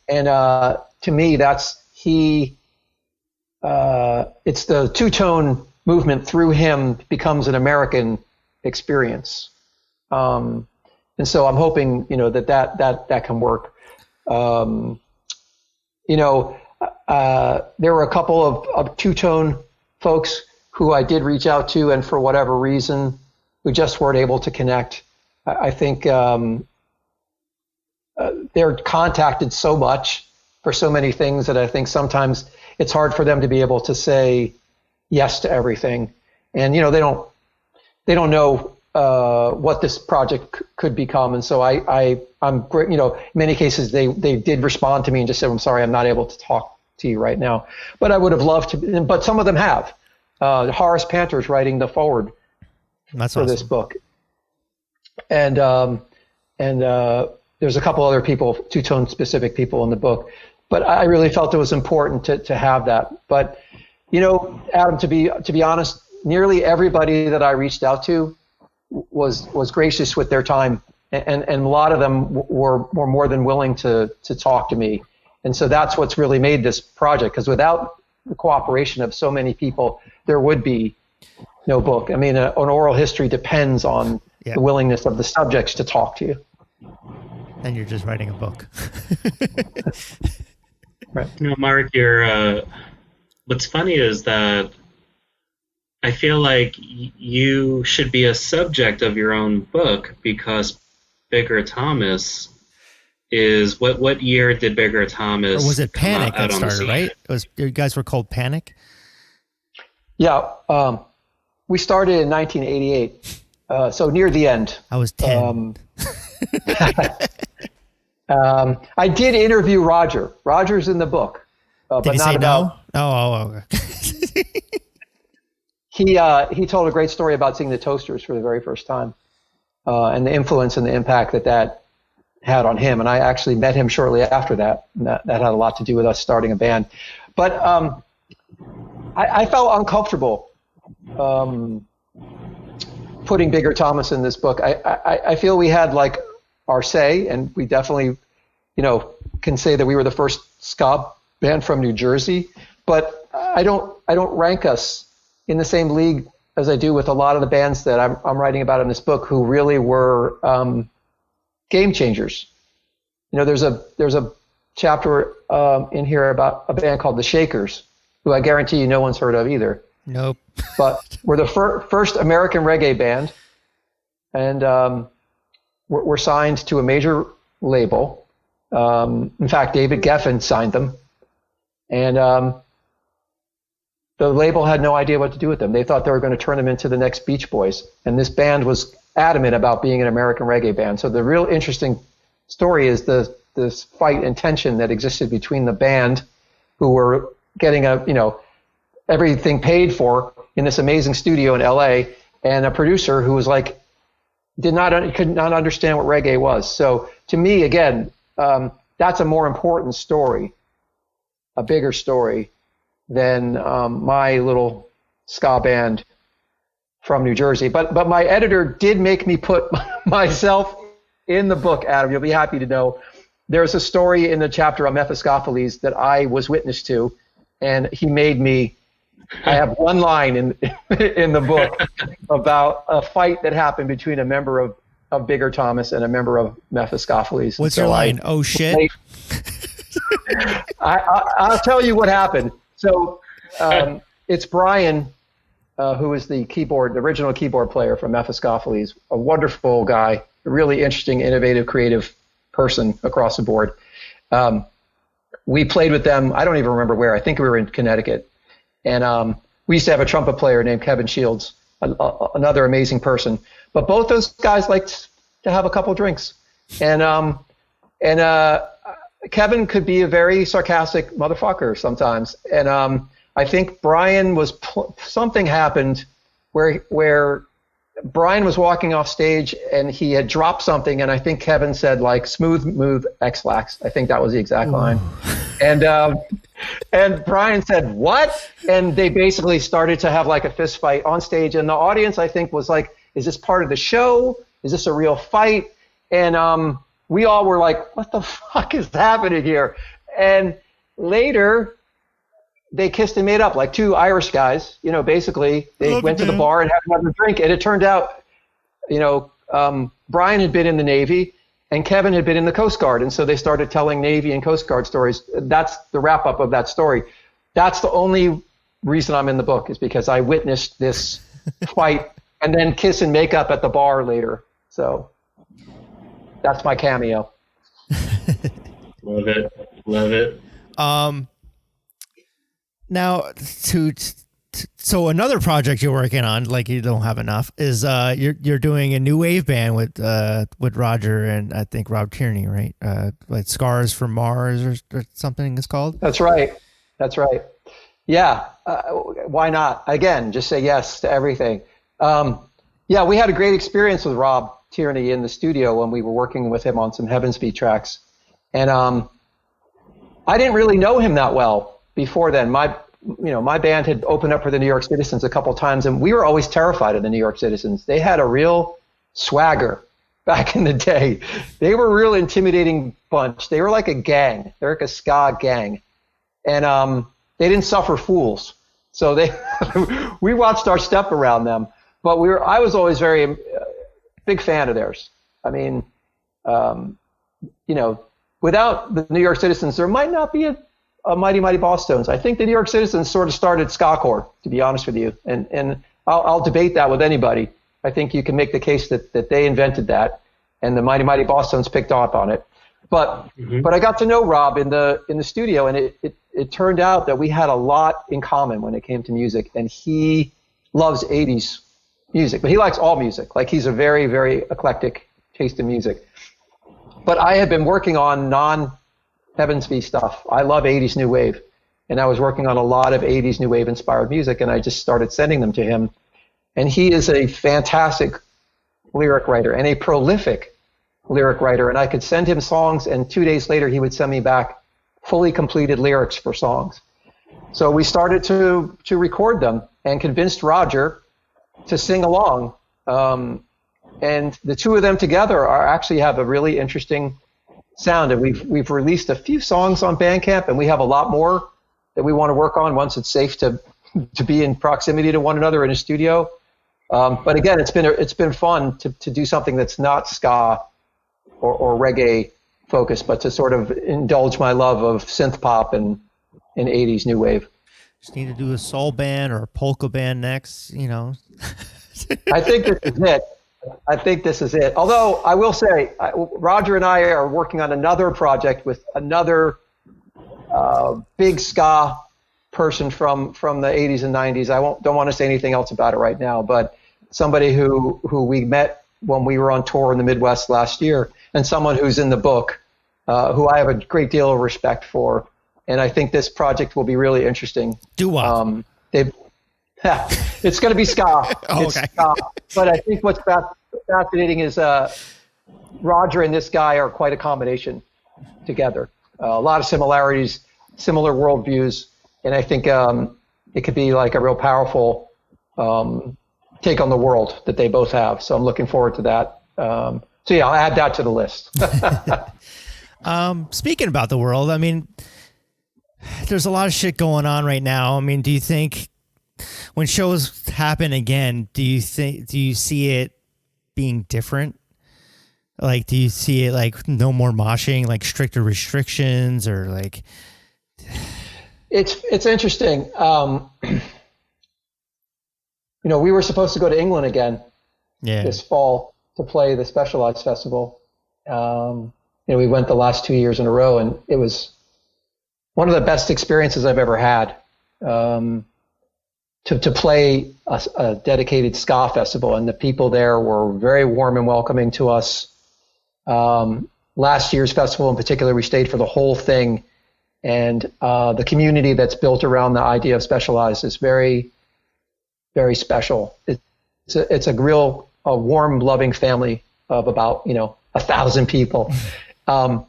E: And to me, that's he. It's the two-tone movement through him becomes an American experience. And so I'm hoping, that can work. there were a couple of two-tone folks who I did reach out to, and for whatever reason, who just weren't able to connect. I think they're contacted so much for so many things that I think sometimes it's hard for them to be able to say yes to everything. And, they don't know what this project could become. And so I'm great. In many cases, they did respond to me and just said, I'm sorry, I'm not able to talk to you right now. But I would have loved to, but some of them have. Horace Panter's writing the foreword for this book. And there's a couple other people, two-tone specific people in the book. But I really felt it was important to have that. But, Adam, to be honest, nearly everybody that I reached out to was gracious with their time. And a lot of them were more than willing to talk to me. And so that's what's really made this project, because without the cooperation of so many people, there would be no book. I mean, an oral history depends on the willingness of the subjects to talk to you.
C: And you're just writing a book.
E: Right.
F: Mark, what's funny is that I feel like you should be a subject of your own book, because Bigger Thomas is what year did Bigger Thomas?
C: Or was it Panic that started, right? You guys were called Panic?
E: Yeah. We started in 1988. So near the end.
C: I was 10.
E: I did interview Roger. Roger's in the book.
C: Did
E: but
C: he
E: not
C: say
E: about,
C: no?
E: He told a great story about seeing the Toasters for the very first time, and the influence and the impact that had on him. And I actually met him shortly after that. And that had a lot to do with us starting a band. But I felt uncomfortable putting Bigger Thomas in this book. I feel we had like our say, and we definitely, can say that we were the first ska band from New Jersey. But I don't rank us in the same league as I do with a lot of the bands that I'm writing about in this book, who really were game changers. There's a chapter in here about a band called the Shakers, who I guarantee you no one's heard of either.
C: Nope.
E: But we're the first American reggae band, and we're signed to a major label. In fact, David Geffen signed them, and the label had no idea what to do with them. They thought they were going to turn them into the next Beach Boys, and this band was adamant about being an American reggae band. So the real interesting story is this fight and tension that existed between the band, who were getting everything paid for in this amazing studio in LA, and a producer who was like, could not understand what reggae was. So to me, again, that's a more important story, a bigger story than my little ska band from New Jersey. But my editor did make me put myself in the book, Adam. You'll be happy to know. There's a story in the chapter on Mephistopheles that I was witness to, and he made me. I have one line in the book about a fight that happened between a member of Bigger Thomas and a member of Mephistopheles.
C: What's your line? Oh shit!
E: I'll tell you what happened. So it's Brian, who is the original keyboard player from Mephistopheles, a wonderful guy, a really interesting, innovative, creative person across the board. We played with them. I don't even remember where. I think we were in Connecticut. And we used to have a trumpet player named Kevin Shields, another amazing person. But both those guys liked to have a couple drinks. And Kevin could be a very sarcastic motherfucker sometimes. And I think Brian was something happened where Brian was walking off stage and he had dropped something, and I think Kevin said like "smooth move X-Lax." I think that was the exact line. And Brian said, "What?" And they basically started to have like a fist fight on stage, and the audience, I think, was like, "Is this part of the show? Is this a real fight?" And we all were like, "What the fuck is happening here?" And later, they kissed and made up like two Irish guys. Basically, they went to the bar and had another drink, and it turned out, Brian had been in the Navy, And Kevin had been in the Coast Guard, and so they started telling Navy and Coast Guard stories. That's the wrap up of that story. That's the only reason I'm in the book, is because I witnessed this fight and then kiss and make up at the bar later. So that's my cameo.
F: Love it.
C: Now so another project you're working on, like you don't have enough, is you're doing a new wave band with Roger and I think Rob Tierney, right? Like Scars from Mars or something it's called.
E: That's right. Yeah. Why not? Again, just say yes to everything. Yeah, we had a great experience with Rob Tierney in the studio when we were working with him on some Heavensbee tracks. And I didn't really know him that well before then. My band had opened up for the New York Citizens a couple times, and we were always terrified of the New York Citizens. They had a real swagger back in the day. They were a real intimidating bunch. They were like a gang. They're like a ska gang. And they didn't suffer fools. So we watched our step around them. But I was always very big fan of theirs. I mean, without the New York Citizens, there might not be a Mighty Mighty Bosstones. I think the New York Citizens sort of started ska-core, to be honest with you. And I'll debate that with anybody. I think you can make the case that they invented that, and the Mighty Mighty Bosstones picked up on it. But I got to know Rob in the studio, and it turned out that we had a lot in common when it came to music. And he loves 80s music, but he likes all music. Like, he's a very, very eclectic taste in music. But I had been working on non-Heavensbee stuff. I love 80s new wave, and I was working on a lot of 80s new wave inspired music, and I just started sending them to him. And he is a fantastic lyric writer and a prolific lyric writer, and I could send him songs, and 2 days later he would send me back fully completed lyrics for songs. So we started to record them and convinced Roger to sing along. And the two of them together actually have a really interesting sound. And we've released a few songs on Bandcamp, and we have a lot more that we want to work on once it's safe to be in proximity to one another in a studio. But again, it's been fun to do something that's not ska or reggae focused, but to sort of indulge my love of synth pop and 80s new wave.
C: Just need to do a soul band or a polka band next,
E: I think this is it. Although I will say, Roger and I are working on another project with another big ska person from the 80s and 90s. Don't want to say anything else about it right now, but somebody who we met when we were on tour in the Midwest last year, and someone who's in the book, who I have a great deal of respect for. And I think this project will be really interesting.
C: Do what?
E: It's going to be ska.
C: Oh,
E: it's
C: okay.
E: ska. But I think what's fascinating is Roger and this guy are quite a combination together. A lot of similarities, similar worldviews, and I think it could be like a real powerful take on the world that they both have. So I'm looking forward to that. So yeah, I'll add that to the list.
C: Speaking about the world, I mean, there's a lot of shit going on right now. I mean, do you think when shows happen again, do you see it being different? Like, do you see it like no more moshing, like stricter restrictions, or like?
E: It's interesting. We were supposed to go to England again this fall to play the Specialized Festival. We went the last 2 years in a row, and it was one of the best experiences I've ever had. To play a dedicated ska festival, and the people there were very warm and welcoming to us. Last year's festival in particular, we stayed for the whole thing, and the community that's built around the idea of Specialized is very, very special. It's a warm, loving family of about 1,000 people. But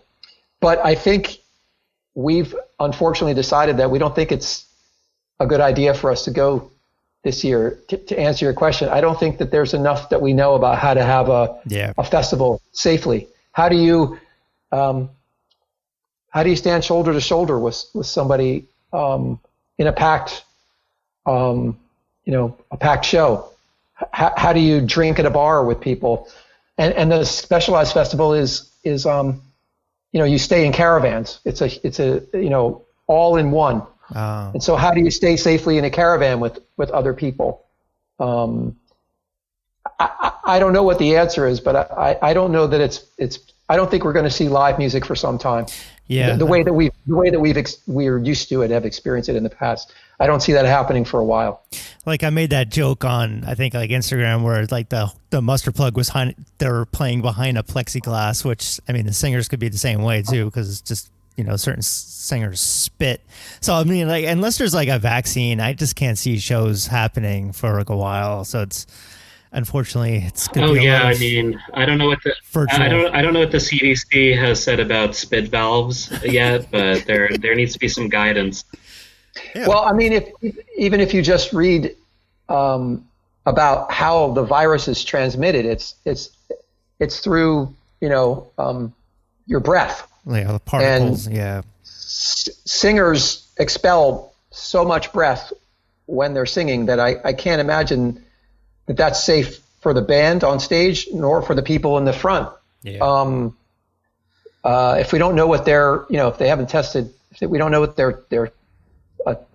E: I think we've unfortunately decided that we don't think it's a good idea for us to go this year. To answer your question, I don't think that there's enough that we know about how to have a festival safely. How do you stand shoulder to shoulder with somebody in a packed show? How do you drink at a bar with people? And the Specialized Festival is you stay in caravans. It's a all in one.
C: Oh.
E: And so how do you stay safely in a caravan with other people? I don't know what the answer is, but I don't know that I don't think we're going to see live music for some time.
C: Yeah.
E: The way that we're used to it, have experienced it in the past. I don't see that happening for a while.
C: Like I made that joke on, I think like Instagram, where like the muster plug was they're playing behind a plexiglass, which I mean the singers could be the same way too, because it's just certain singers spit. So I mean, like unless there's like a vaccine, I just can't see shows happening for like a while. So it's unfortunately it's gonna be
F: I mean, I don't know what the I don't know what the CDC has said about spit valves yet, but there needs to be some guidance.
C: Yeah.
E: Well, I mean, even if you just read about how the virus is transmitted, it's through your breath.
C: Yeah, the particles.
E: And singers expel so much breath when they're singing that I can't imagine that that's safe for the band on stage nor for the people in the front.
C: Yeah.
E: If we don't know what they're, if they haven't tested, if we don't know what they're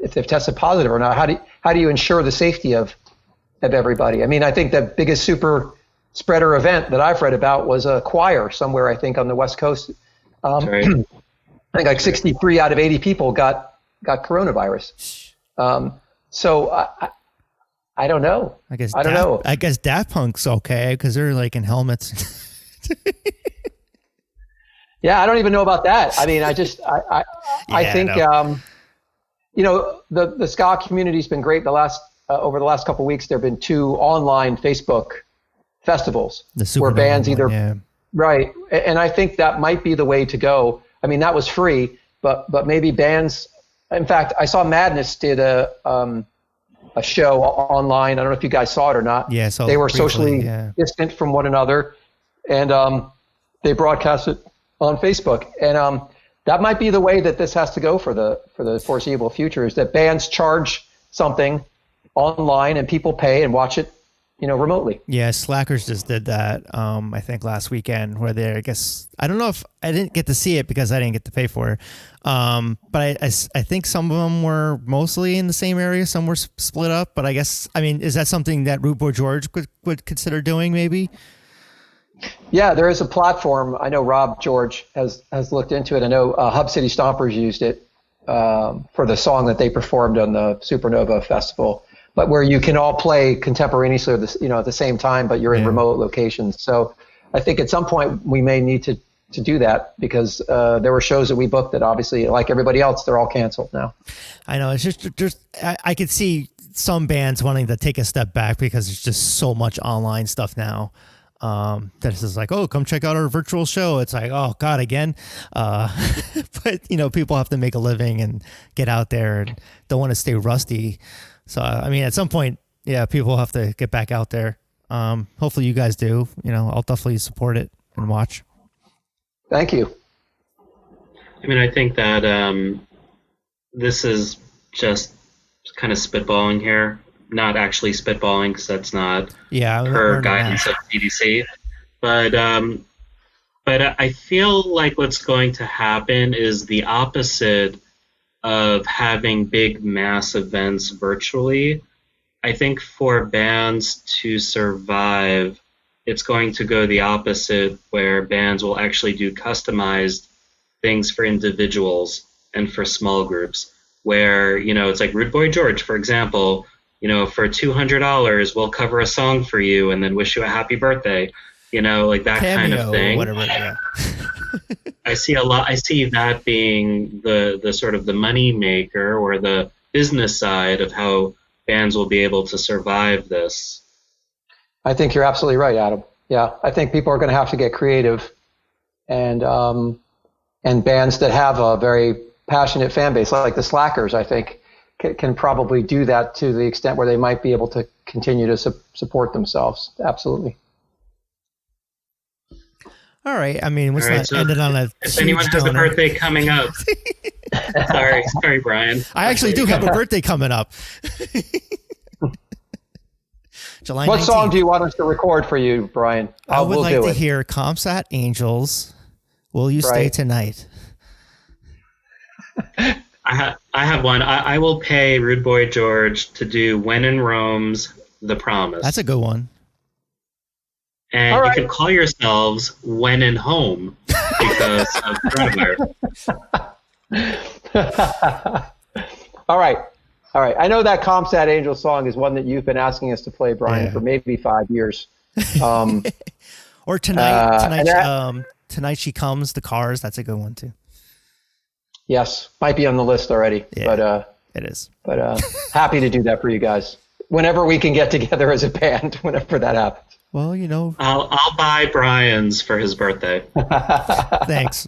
E: if they've tested positive or not, how do you ensure the safety of everybody? I mean, I think the biggest super spreader event that I've read about was a choir somewhere, I think on the West Coast.
F: Right.
E: I think like 63 out of 80 people got coronavirus. So I don't know.
C: I don't
E: know.
C: know. I guess Daft Punk's okay because they're like in helmets.
E: Yeah, I don't even know about that. I mean, I think the ska community's been great. Over the last couple of weeks, there have been 2 online Facebook festivals where bands right, and I think that might be the way to go. I mean, that was free, but maybe bands. In fact, I saw Madness did a show online. I don't know if you guys saw it or not.
C: Yeah, so
E: they were socially distant from one another, and they broadcast it on Facebook. And that might be the way that this has to go for the foreseeable future. Is that bands charge something online and people pay and watch it, remotely.
C: Yeah, Slackers just did that. I think last weekend, where I guess I don't know if I didn't get to see it because I didn't get to pay for it. But I think some of them were mostly in the same area. Some were split up. But I guess is that something that Rude Boy George would consider doing maybe?
E: Yeah, there is a platform. I know Rob George has looked into it. I know Hub City Stompers used it for the song that they performed on the Supernova Festival, but where you can all play contemporaneously at the same time, but you're in remote locations. So I think at some point we may need to do that because there were shows that we booked that obviously, like everybody else, they're all canceled now.
C: I know. It's just I could see some bands wanting to take a step back because there's just so much online stuff now. That it's just like, oh, come check out our virtual show. It's like, oh God, again. But people have to make a living and get out there and don't want to stay rusty. So, at some point, people have to get back out there. Hopefully you guys do, I'll definitely support it and watch.
E: Thank you.
F: I think that, this is just kind of spitballing here. Not actually spitballing because that's not per guidance of CDC, but I feel like what's going to happen is the opposite of having big mass events virtually. I think for bands to survive, it's going to go the opposite, where bands will actually do customized things for individuals and for small groups, where it's like Rude Boy George, for example. For $200, we'll cover a song for you and then wish you a happy birthday. Like that
C: Cameo,
F: kind of thing.
C: Whatever. Yeah.
F: I see that being the sort of the money maker or the business side of how bands will be able to survive this.
E: I think you're absolutely right, Adam. Yeah, I think people are going to have to get creative, and bands that have a very passionate fan base, like the Slackers, I think, can probably do that to the extent where they might be able to continue to support themselves. Absolutely.
C: All right. Let's not end it on a
F: if anyone has a birthday coming up. sorry, Brian.
C: I actually do have a birthday coming up. July 19th.
E: What song do you want us to record for you, Brian?
C: I would like to hear Comsat Angels Will you stay
E: Right.
C: tonight?
F: I have one. I will pay Rude Boy George to do When in Rome's The Promise.
C: That's a good one.
F: And
E: All
F: you
E: right.
F: can call yourselves When in Home because of coronavirus.
E: All right. I know that Comstat Angel song is one that you've been asking us to play, Brian,
C: Yeah.
E: for maybe 5 years.
C: Or tonight,
E: and that-
C: tonight she comes. The Cars. That's a good one too.
E: Yes, might be on the list already,
C: Yeah. It is.
E: but happy to do that for you guys. Whenever we can get together as a band, whenever that happens.
C: Well, you know,
F: I'll buy Brian's for his birthday.
C: thanks.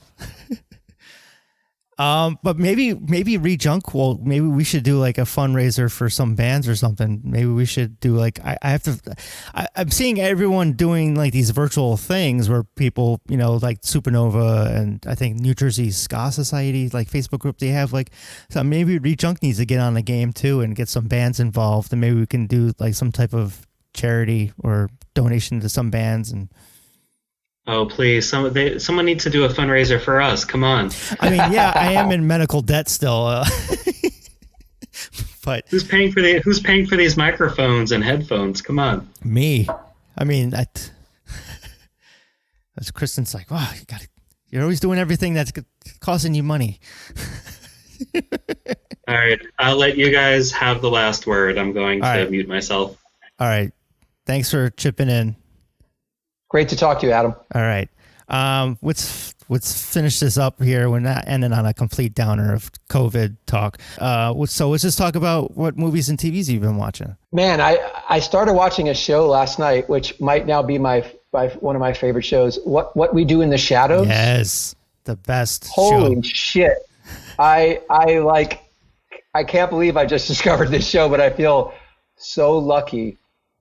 C: But maybe ReadJunk. Well, maybe we should do like a fundraiser for some bands or something. Maybe we should do like I'm seeing everyone doing like these virtual things where people, you know, like Supernova and I think New Jersey Ska Society, like Facebook group, they have like, so maybe ReadJunk needs to get on the game too and get some bands involved, and maybe we can do like some type of charity or donation to some bands. And
F: Oh, please. Someone needs to do a fundraiser for us. Come on.
C: I mean, yeah, I am in medical debt still. But
F: Who's paying for these microphones and headphones? Come on.
C: me, I mean, that's Kristen's like, wow, you're always doing everything that's costing you money.
F: All right. I'll let you guys have the last word. I'm going to
C: All right.
F: mute myself.
C: All right. Thanks for chipping in.
E: Great to talk to you, Adam.
C: All right. Let's finish this up here. We're not ending on a complete downer of COVID talk. So let's just talk about what movies and TVs you've been watching.
E: Man, I started watching a show last night, which might now be one of my favorite shows. What We Do in the Shadows.
C: Yes, the best
E: Holy
C: show.
E: shit! I can't believe I just discovered this show, but I feel so lucky.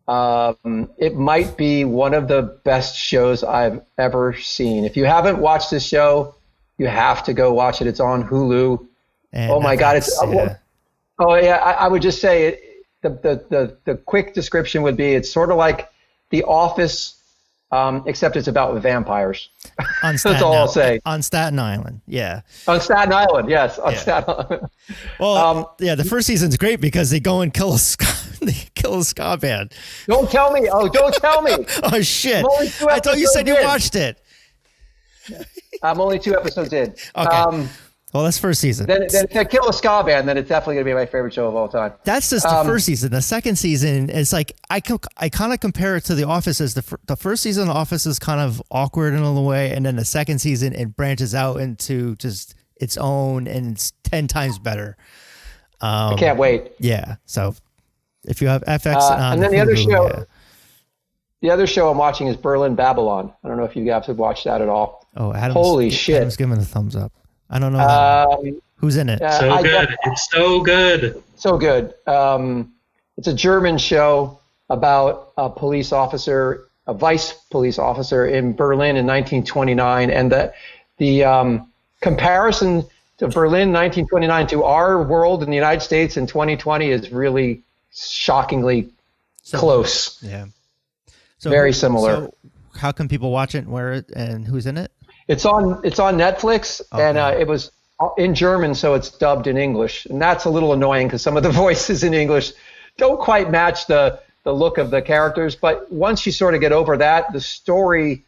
E: It might be one of the best shows I've ever seen. If you haven't watched this show, you have to go watch it. It's on Hulu.
C: And
E: Oh my God! It's
C: yeah.
E: oh yeah. I would just say the quick description would be it's sort of like The Office, except it's about vampires.
C: On
E: That's all I'll say.
C: On Staten Island, yeah.
E: On Staten Island, yes. On
C: Yeah.
E: Staten Island.
C: Well, yeah, the first season's great because they go and kill a ska band.
E: Don't tell me. Oh, don't tell me.
C: Oh shit!
E: I'm only 2
C: I thought you said you
E: episodes
C: watched it.
E: I'm only 2 episodes in.
C: Okay. Well, that's first season.
E: Then if they kill a ska band, then it's definitely going to be my favorite show of all time.
C: That's just the first season. The second season is like I kind of compare it to The Office. As the first season of The Office is kind of awkward in a way, and then the second season it branches out into just its own, and it's 10 times better.
E: I can't wait.
C: Yeah. So if you have FX on
E: and then the
C: Hulu,
E: other show,
C: yeah.
E: the other show I'm watching is Berlin Babylon. I don't know if you guys have watched that at all.
C: Oh,
E: Holy shit.
C: Adam's giving a thumbs up. I don't know that. Who's in it.
F: So good. It's so good.
E: So good. It's a German show about a police officer, a vice police officer in Berlin in 1929, and the comparison to Berlin 1929 to our world in the United States in 2020 is really shockingly close.
C: Yeah. So
E: Very similar.
C: So how can people watch it? Where and who's in it?
E: It's on Netflix, and it was in German, so it's dubbed in English, and that's a little annoying because some of the voices in English don't quite match the look of the characters. But once you sort of get over that, the story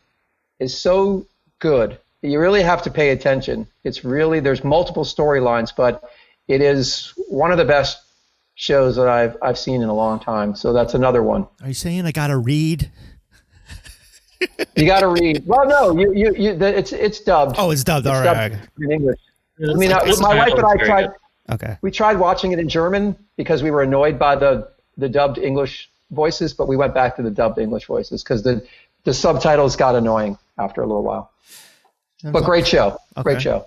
E: is so good that you really have to pay attention. It's really, there's multiple storylines, but it is one of the best shows that I've seen in a long time. So that's another one.
C: Are you saying I gotta read?
E: You got to read. Well, no, it's dubbed.
C: Oh, it's dubbed.
E: It's
C: All right.
E: dubbed in English. I mean,
F: It's
E: my wife and I
F: very
E: tried.
F: good.
C: Okay.
E: We tried watching it in German because we were annoyed by the dubbed English voices, but we went back to the dubbed English voices because the subtitles got annoying after a little while. But great show. Great show.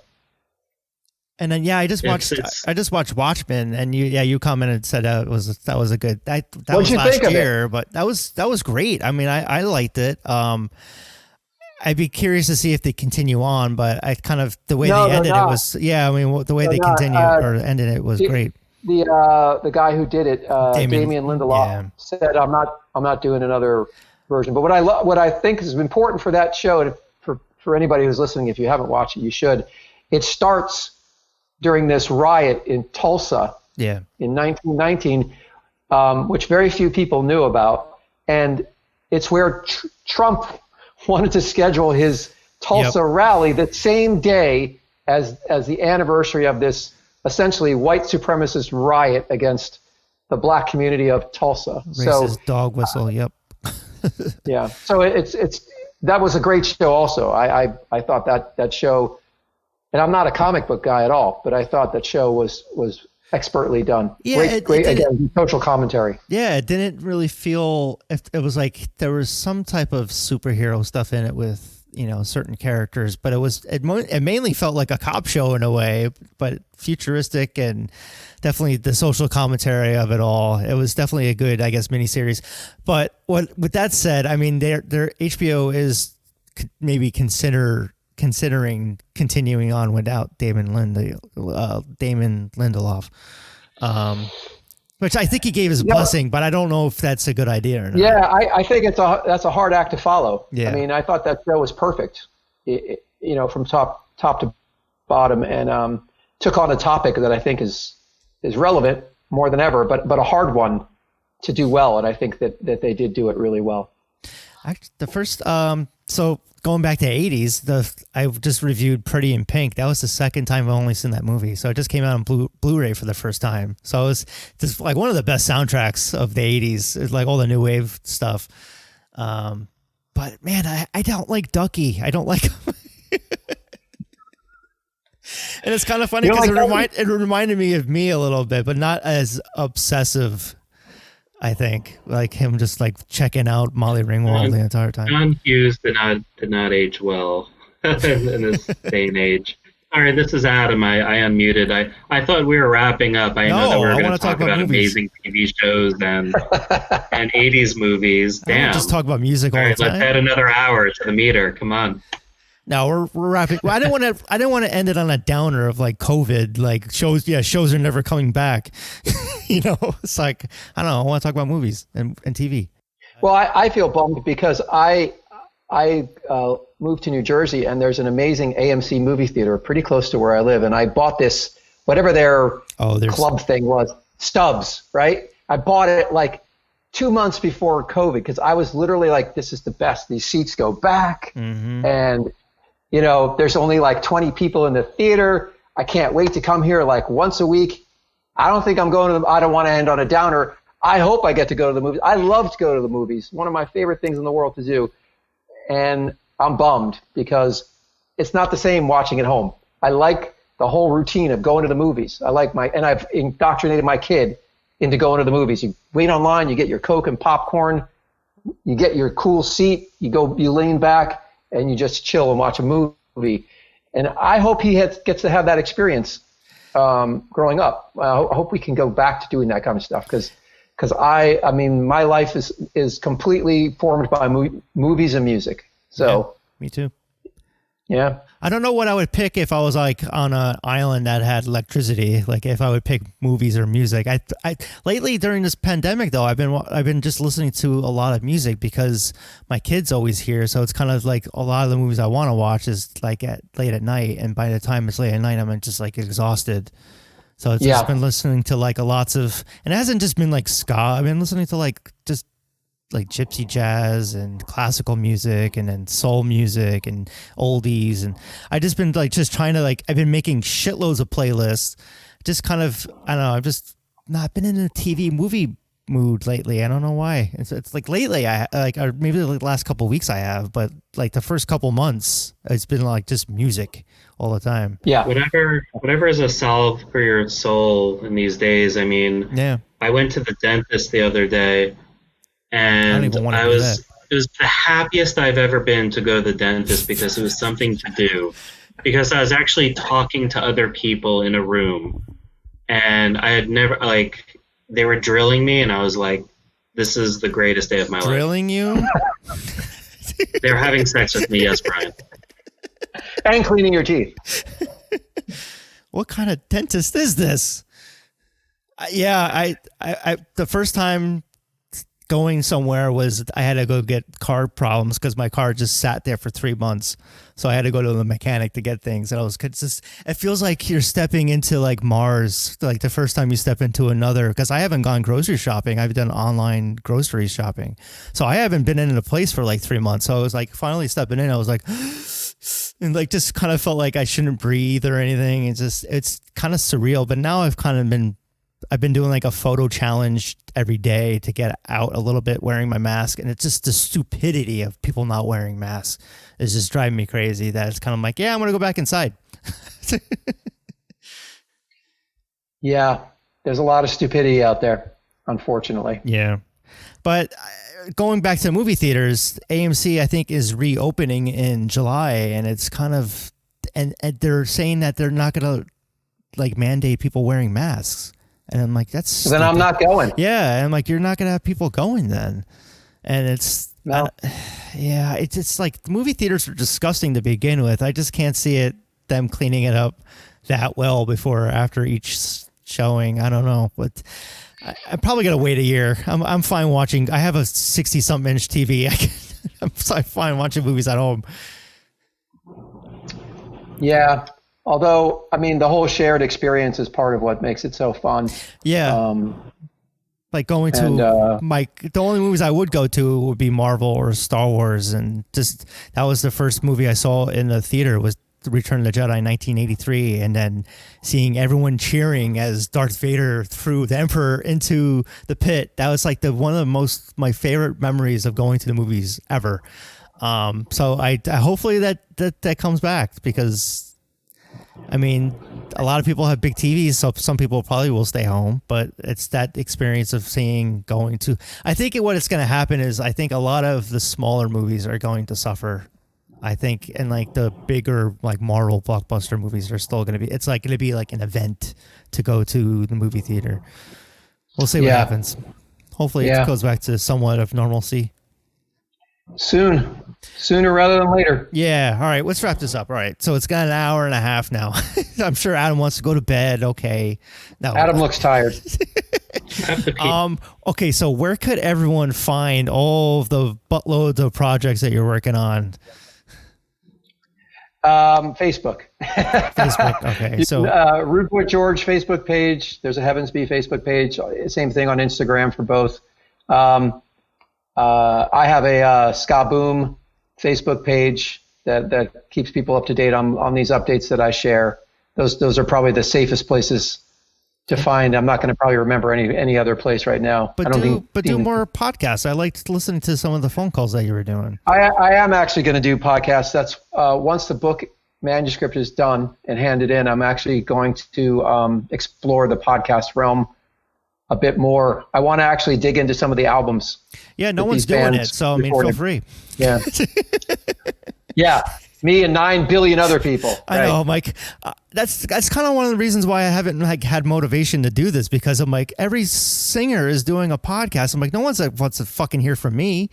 C: And then I just watched Watchmen, and you commented and said that was a good that
E: What'd
C: was
E: you
C: last
E: think of it?
C: year, but that was great. I mean, I liked it. I'd be curious to see if they continue on, but I kind of the way they ended it was the way they continued or ended it was great.
E: The guy who did it, Damien Lindelof, said I'm not doing another version. But what I think is important for that show, and for for anybody who's listening, if you haven't watched it, you should. It starts during this riot in Tulsa in 1919, which very few people knew about. And it's where Trump wanted to schedule his Tulsa rally the same day as the anniversary of this essentially white supremacist riot against the black community of Tulsa.
C: Racist dog whistle. Yep.
E: Yeah. So that was a great show. Also, I thought that show, and I'm not a comic book guy at all, but I thought that show was expertly done.
C: Yeah,
E: great again, social commentary.
C: Yeah, it didn't really feel. It was like there was some type of superhero stuff in it with certain characters, but it mainly felt like a cop show in a way, but futuristic and definitely the social commentary of it all. It was definitely a good, I guess, miniseries. But with that said, I mean, their HBO is maybe considering continuing on without Damon Lindelof. Which I think he gave his blessing, but I don't know if that's a good idea or not.
E: Yeah, I think that's a hard act to follow.
C: Yeah.
E: I mean, I thought that show was perfect, from top to bottom, and took on a topic that I think is relevant more than ever, but a hard one to do well, and I think that they did do it really well.
C: The first, so going back to the 80s, I just reviewed Pretty in Pink. That was the second time I've only seen that movie. So it just came out on Blu-ray for the first time. So it was just like one of the best soundtracks of the 80s. It's like all the new wave stuff. But man, I don't like Ducky. I don't like him. And it's kind of funny because it reminded me of me a little bit, but not as obsessive. I think like him just like checking out Molly Ringwald the entire time.
F: John Hughes did not age well in this day and age. All right, this is Adam. I unmuted. I thought we were wrapping up. I know that we were going to talk about amazing TV shows and 80s movies. Damn.
C: Just talk about music all the time.
F: Let's add another hour to the meter. Come on.
C: No, we're wrapping. Well, I didn't want to end it on a downer of like COVID, like shows. Yeah, shows are never coming back. It's like I don't know. I want to talk about movies and TV.
E: Well, I feel bummed because I moved to New Jersey, and there's an amazing AMC movie theater pretty close to where I live, and I bought this whatever their club thing was, Stubbs, right? I bought it like 2 months before COVID because I was literally like, this is the best. These seats go back, and there's only like 20 people in the theater. I can't wait to come here like once a week. I don't think I'm going to I don't want to end on a downer. I hope I get to go to the movies. I love to go to the movies. One of my favorite things in the world to do. And I'm bummed because it's not the same watching at home. I like the whole routine of going to the movies. And I've indoctrinated my kid into going to the movies. You wait online, you get your Coke and popcorn, you get your cool seat, you lean back, and you just chill and watch a movie. And I hope he gets to have that experience growing up. I hope we can go back to doing that kind of stuff because I mean, my life is completely formed by movies and music. So
C: yeah, me too.
E: Yeah.
C: I don't know what I would pick if I was like on an island that had electricity. Like if I would pick movies or music. I lately during this pandemic though, I've been just listening to a lot of music because my kid's always here. So it's kind of like a lot of the movies I want to watch is like late at night, and by the time it's late at night, I'm just like exhausted. So it's just been listening to like and it hasn't just been like ska. I've been listening to like just like gypsy jazz and classical music and then soul music and oldies, and I just been like just trying to like I've been making shitloads of playlists. Just kind of I don't know. I've just not been in a TV movie mood lately. I don't know why. It's like lately I like or maybe the last couple of weeks I have, but like the first couple months it's been like just music all the time.
E: Yeah.
F: Whatever is a salve for your soul in these days. I mean,
C: yeah.
F: I went to the dentist the other day. And it was the happiest I've ever been to go to the dentist because it was something to do. Because I was actually talking to other people in a room. And I had never, like, they were drilling me, and I was like, this is the greatest day of my life.
C: Drilling you?
F: They were having sex with me, yes, Brian.
E: And cleaning your teeth.
C: What kind of dentist is this? Yeah, I the first time going somewhere was I had to go get car problems because my car just sat there for 3 months. So I had to go to the mechanic to get things. And it feels like you're stepping into like Mars, like the first time you step into another, because I haven't gone grocery shopping. I've done online grocery shopping. So I haven't been in a place for like 3 months. So I was like finally stepping in. I was like, and like just kind of felt like I shouldn't breathe or anything. It's kind of surreal. But now I've been doing like a photo challenge every day to get out a little bit wearing my mask. And it's just the stupidity of people not wearing masks is just driving me crazy that it's kind of like, yeah, I'm going to go back inside.
E: Yeah. There's a lot of stupidity out there, unfortunately.
C: Yeah. But going back to movie theaters, AMC, I think, is reopening in July, and it's kind of, and they're saying that they're not going to like mandate people wearing masks. And I'm like, that's
E: then I'm not going.
C: Yeah. And I'm like, you're not going to have people going then. And it's,
E: No.
C: yeah, it's like movie theaters are disgusting to begin with. I just can't see them cleaning it up that well before or after each showing. I don't know, but I'm probably going to wait a year. I'm fine watching. I have a 60-something inch TV. I'm fine watching movies at home.
E: Yeah. Although, I mean, the whole shared experience is part of what makes it so fun.
C: Yeah. Like going to the only movies I would go to would be Marvel or Star Wars. And just, that was the first movie I saw in the theater was Return of the Jedi in 1983. And then seeing everyone cheering as Darth Vader threw the Emperor into the pit. That was like one of my favorite memories of going to the movies ever. So I hopefully that comes back because, I mean, a lot of people have big TVs, so some people probably will stay home, but it's that experience of I think what it's going to happen is I think a lot of the smaller movies are going to suffer. I think, and like the bigger like Marvel blockbuster movies are still going to be, it's like going to be like an event to go to the movie theater. We'll see what happens. Hopefully it goes back to somewhat of normalcy. Sooner rather than later. Yeah. All right. Let's wrap this up. All right. So it's got an hour and a half now. I'm sure Adam wants to go to bed. Okay. No.
E: Adam looks tired.
C: Okay. So where could everyone find all of the buttloads of projects that you're working on?
E: Facebook.
C: Facebook. Okay. So
E: Rude Boy George Facebook page. There's a Heavensbee Facebook page. Same thing on Instagram for both. I have a Ska Boom Facebook page that keeps people up to date on these updates that I share. Those are probably the safest places to find. I'm not going to probably remember any other place right now.
C: But do more podcasts. I liked listening to some of the phone calls that you were doing.
E: I am actually going to do podcasts. That's once the book manuscript is done and handed in, I'm actually going to explore the podcast realm a bit more. I want to actually dig into some of the albums.
C: Yeah, no one's doing it, so I mean, feel free.
E: Yeah. Yeah, me and 9 billion other people.
C: I know, Mike. That's kind of one of the reasons why I haven't had motivation to do this, because I'm like, every singer is doing a podcast. I'm like, no one's wants to fucking hear from me.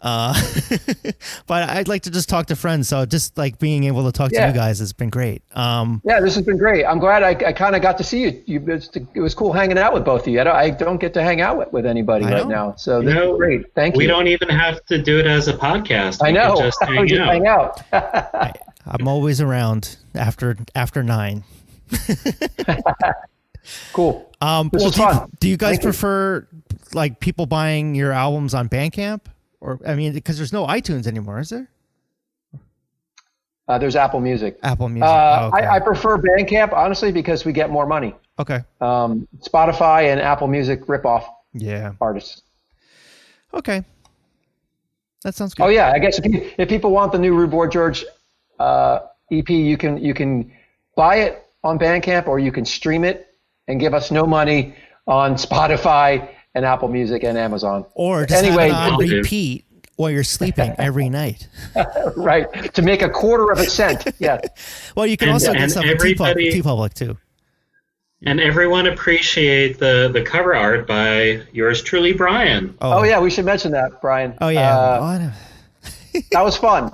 C: But I'd like to just talk to friends. So just like being able to talk to you guys has been great.
E: Yeah, this has been great. I'm glad I kind of got to see you. It was cool hanging out with both of you. I don't get to hang out with anybody right now. So this is great. Thank you.
F: We don't even have to do it as a podcast.
E: I know. Just hang out.
C: I'm always around after 9.
E: Cool.
C: This was fun. Do you guys prefer like people buying your albums on Bandcamp? Or, I mean, because there's no iTunes anymore, is there?
E: There's Apple Music.
C: Apple Music. Okay.
E: I prefer Bandcamp, honestly, because we get more money.
C: Okay.
E: Spotify and Apple Music rip off artists.
C: Okay. That sounds good.
E: Oh, yeah. I guess if people want the new Rude Boy George EP, you can buy it on Bandcamp, or you can stream it and give us no money on Spotify and Apple Music and Amazon.
C: Or just have it on repeat while you're sleeping every night.
E: Right. To make a quarter of a cent. Yeah.
C: Well, you can also get stuff on TeePublic too.
F: And everyone appreciate the cover art by yours truly, Brian.
E: Oh yeah, we should mention that, Brian.
C: Oh yeah.
E: That was fun.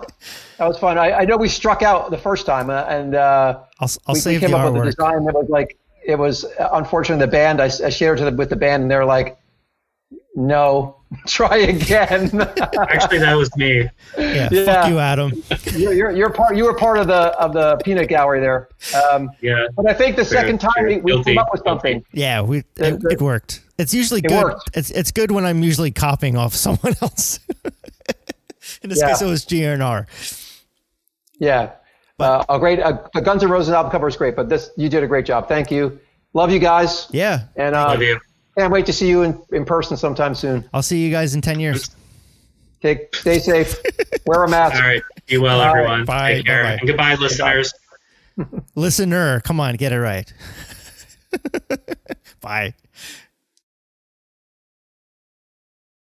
E: I know we struck out the first time, and
C: I'll
E: we came up with a design that was like, it was unfortunately the band. I shared it with the band, and they're like, No. Try again.
F: Actually, that was me.
C: Yeah.
E: Yeah.
C: Fuck you, Adam.
E: You were part of the peanut gallery there.
F: Yeah.
E: But I think the second time we
F: Guilty.
E: came up with something.
C: Yeah, it worked. It's usually good.
E: worked.
C: It's good when I'm usually copying off someone else. In this case, it was GNR.
E: Yeah. The Guns N' Roses album cover is great, but you did a great job. Thank you. Love you guys.
C: Yeah.
E: And
F: Love you.
E: can't wait to see you in person sometime soon.
C: I'll see you guys in 10 years.
E: Stay safe. Wear a mask.
F: All right. Be well,
E: All right.
F: everyone.
C: Bye.
F: Take care.
C: Bye-bye.
F: And goodbye, listeners.
C: Listener, come on, get it right. Bye.